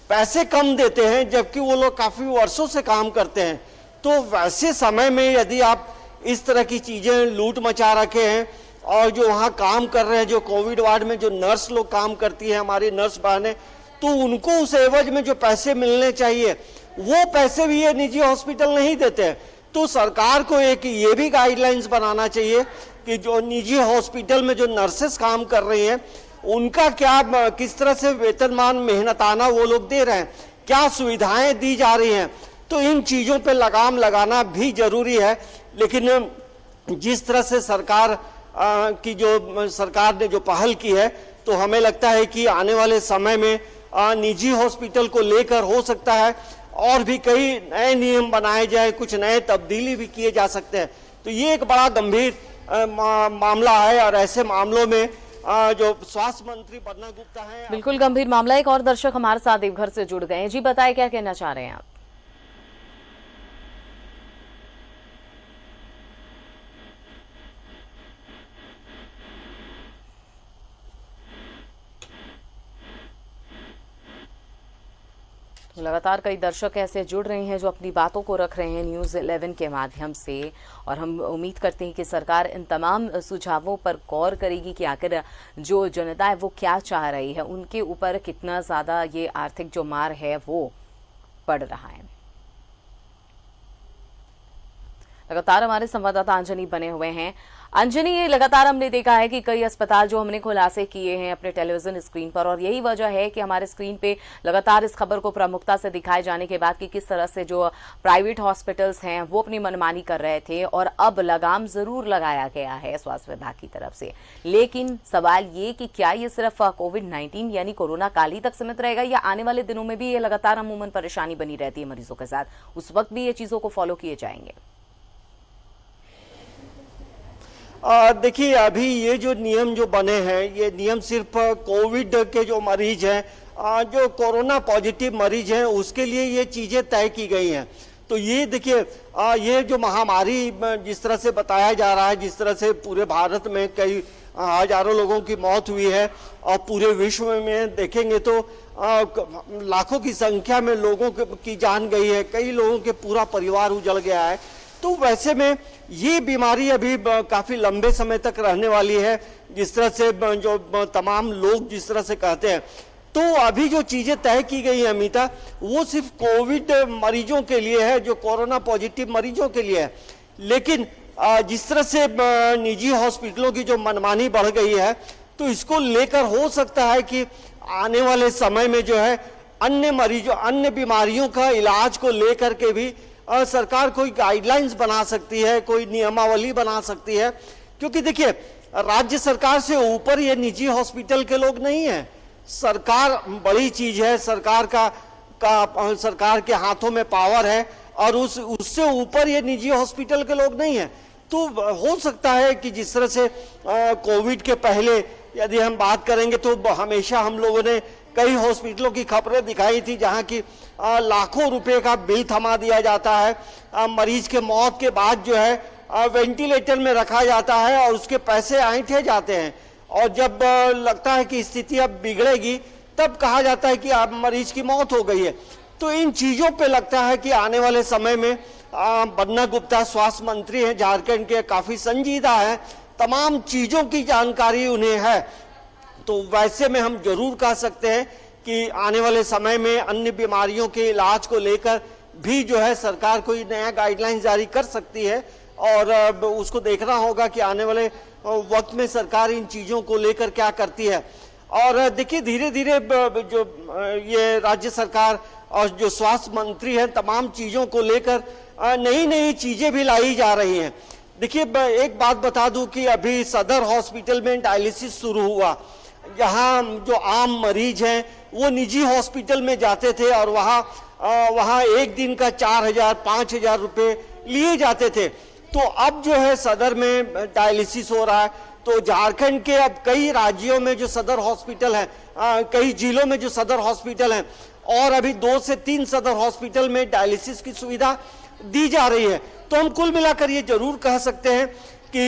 पैसे कम देते हैं, जबकि वो लोग काफ़ी वर्षों से काम करते हैं। तो वैसे समय में यदि आप इस तरह की चीज़ें लूट मचा रखे हैं और जो वहाँ काम कर रहे हैं, जो कोविड वार्ड में जो नर्स लोग काम करती हैं, हमारी नर्स बहनें, तो उनको उस एवज में जो पैसे मिलने चाहिए वो पैसे भी ये निजी हॉस्पिटल नहीं देते हैं। तो सरकार को एक ये भी गाइडलाइंस बनाना चाहिए कि जो निजी हॉस्पिटल में जो नर्सेस काम कर रही हैं उनका क्या, किस तरह से वेतनमान मेहनताना वो लोग दे रहे हैं, क्या सुविधाएं दी जा रही हैं। तो इन चीज़ों पे लगाम लगाना भी जरूरी है। लेकिन जिस तरह से सरकार ने जो पहल की है, तो हमें लगता है कि आने वाले समय में निजी हॉस्पिटल को लेकर हो सकता है और भी कई नए नियम बनाए जाए, कुछ नए तब्दीली भी किए जा सकते हैं। तो ये एक बड़ा गंभीर मामला है और ऐसे मामलों में जो स्वास्थ्य मंत्री बन्ना गुप्ता हैं, बिल्कुल गंभीर मामला। एक और दर्शक हमारे साथ देवघर से जुड़ गए हैं। जी बताएं, क्या कहना चाह रहे हैं आप? लगातार कई दर्शक ऐसे जुड़ रहे हैं जो अपनी बातों को रख रहे हैं न्यूज़ 11 के माध्यम से, और हम उम्मीद करते हैं कि सरकार इन तमाम सुझावों पर गौर करेगी कि आखिर जो जनता है वो क्या चाह रही है, उनके ऊपर कितना ज़्यादा ये आर्थिक जो मार है वो पड़ रहा है। लगातार हमारे संवाददाता अंजनी बने हुए हैं। अंजनी, ये लगातार हमने देखा है कि कई अस्पताल जो हमने खुलासे किए हैं अपने टेलीविजन स्क्रीन पर, और यही वजह है कि हमारे स्क्रीन पे लगातार इस खबर को प्रमुखता से दिखाए जाने के बाद कि किस तरह से जो प्राइवेट हॉस्पिटल्स हैं वो अपनी मनमानी कर रहे थे, और अब लगाम जरूर लगाया गया है स्वास्थ्य विभाग की तरफ से। लेकिन सवाल ये कि क्या ये सिर्फ कोविड-19 यानी कोरोना काल ही तक सीमित रहेगा, या आने वाले दिनों में भी ये लगातार अमूमन परेशानी बनी रहती है मरीजों के साथ, उस वक्त भी ये चीजों को फॉलो किए जाएंगे? देखिए, अभी ये जो नियम जो बने हैं, ये नियम सिर्फ कोविड के जो मरीज हैं, जो कोरोना पॉजिटिव मरीज हैं, उसके लिए ये चीज़ें तय की गई हैं। तो ये देखिए, ये जो महामारी जिस तरह से बताया जा रहा है, जिस तरह से पूरे भारत में कई हजारों लोगों की मौत हुई है, और पूरे विश्व में देखेंगे तो लाखों की संख्या में लोगों की जान गई है, कई लोगों के पूरा परिवार उजड़ गया है। तो वैसे में ये बीमारी अभी काफी लंबे समय तक रहने वाली है, जिस तरह से जो तमाम लोग जिस तरह से कहते हैं। तो अभी जो चीजें तय की गई है अमिता, वो सिर्फ कोविड मरीजों के लिए है, जो कोरोना पॉजिटिव मरीजों के लिए है। लेकिन जिस तरह से निजी हॉस्पिटलों की जो मनमानी बढ़ गई है, तो इसको लेकर हो सकता है कि आने वाले समय में जो है अन्य मरीजों, अन्य बीमारियों का इलाज को लेकर के भी सरकार कोई गाइडलाइंस बना सकती है, कोई नियमावली बना सकती है। क्योंकि देखिए, राज्य सरकार से ऊपर ये निजी हॉस्पिटल के लोग नहीं है। सरकार बड़ी चीज है, सरकार के हाथों में पावर है, और उससे ऊपर ये निजी हॉस्पिटल के लोग नहीं है। तो हो सकता है कि जिस तरह से कोविड के पहले यदि हम बात करेंगे, तो हमेशा हम लोगों ने कई हॉस्पिटलों की खबरें दिखाई थी जहां की लाखों रुपए का बिल थमा दिया जाता है, मरीज के मौत के बाद जो है वेंटिलेटर में रखा जाता है और उसके पैसे ऐंठे जाते हैं, और जब लगता है कि स्थिति अब बिगड़ेगी तब कहा जाता है कि अब मरीज की मौत हो गई है। तो इन चीजों पे लगता है कि आने वाले समय में बन्ना गुप्ता स्वास्थ्य मंत्री हैं झारखंड के, काफी संजीदा है, तमाम चीजों की जानकारी उन्हें है। तो वैसे में हम जरूर कह सकते हैं कि आने वाले समय में अन्य बीमारियों के इलाज को लेकर भी जो है सरकार कोई नया गाइडलाइन जारी कर सकती है, और उसको देखना होगा कि आने वाले वक्त में सरकार इन चीजों को लेकर क्या करती है। और देखिए, धीरे धीरे जो ये राज्य सरकार और जो स्वास्थ्य मंत्री हैं, तमाम चीजों को लेकर नई नई चीजें भी लाई जा रही हैं। देखिए, एक बात बता दूं कि अभी सदर हॉस्पिटल में डायलिसिस शुरू हुआ, जहां जो आम मरीज हैं वो निजी हॉस्पिटल में जाते थे, और वहां एक दिन का 4,000 5,000 रुपए लिए जाते थे। तो अब जो है सदर में डायलिसिस हो रहा है। तो झारखंड के अब कई राज्यों में जो सदर हॉस्पिटल है, कई जिलों में जो सदर हॉस्पिटल है, और अभी 2 से 3 सदर हॉस्पिटल में डायलिसिस की सुविधा दी जा रही है। तो हम कुल मिलाकर ये जरूर कह सकते हैं कि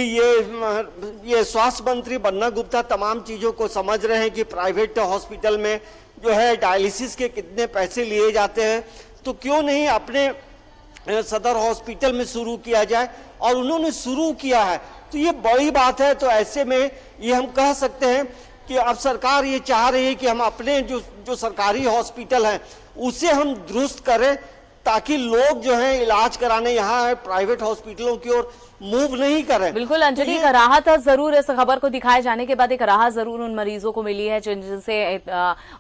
ये स्वास्थ्य मंत्री बन्ना गुप्ता तमाम चीजों को समझ रहे हैं कि प्राइवेट हॉस्पिटल में जो है डायलिसिस के कितने पैसे लिए जाते हैं, तो क्यों नहीं अपने सदर हॉस्पिटल में शुरू किया जाए, और उन्होंने शुरू किया है। तो ये बड़ी बात है। तो ऐसे में ये हम कह सकते हैं कि अब सरकार ये चाह रही है कि हम अपने जो सरकारी हॉस्पिटल हैं उसे हम दुरुस्त करें, ताकि लोग जो है इलाज कराने यहाँ प्राइवेट हॉस्पिटलों की ओर मूव नहीं करें। बिल्कुल अंजलि, एक राहत जरूर इस खबर को दिखाए जाने के बाद एक राहत जरूर उन मरीजों को मिली है जिनसे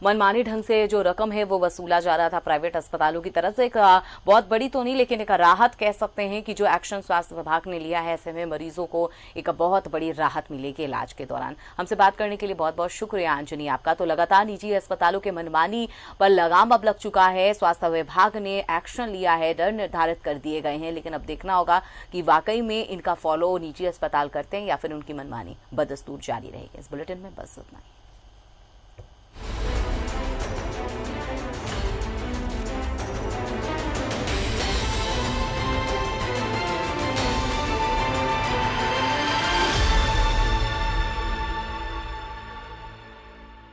मनमानी ढंग से जो रकम है वो वसूला जा रहा था प्राइवेट अस्पतालों की तरफ से। एक बहुत बड़ी तो नहीं, लेकिन एक राहत कह सकते हैं कि जो एक्शन स्वास्थ्य विभाग ने लिया है, ऐसे में मरीजों को एक बहुत बड़ी राहत मिलेगी इलाज के दौरान। हमसे बात करने के लिए बहुत बहुत शुक्रिया अंजनी आपका। तो लगातार निजी अस्पतालों के मनमानी पर लगाम अब लग चुका है, स्वास्थ्य विभाग ने एक्शन लिया है, डर निर्धारित कर दिए गए हैं, लेकिन अब देखना होगा कि वाकई में इनका फॉलो निजी अस्पताल करते हैं या फिर उनकी मनमानी बदस्तूर जारी रहेगी। इस बुलेटिन में बस इतना ही।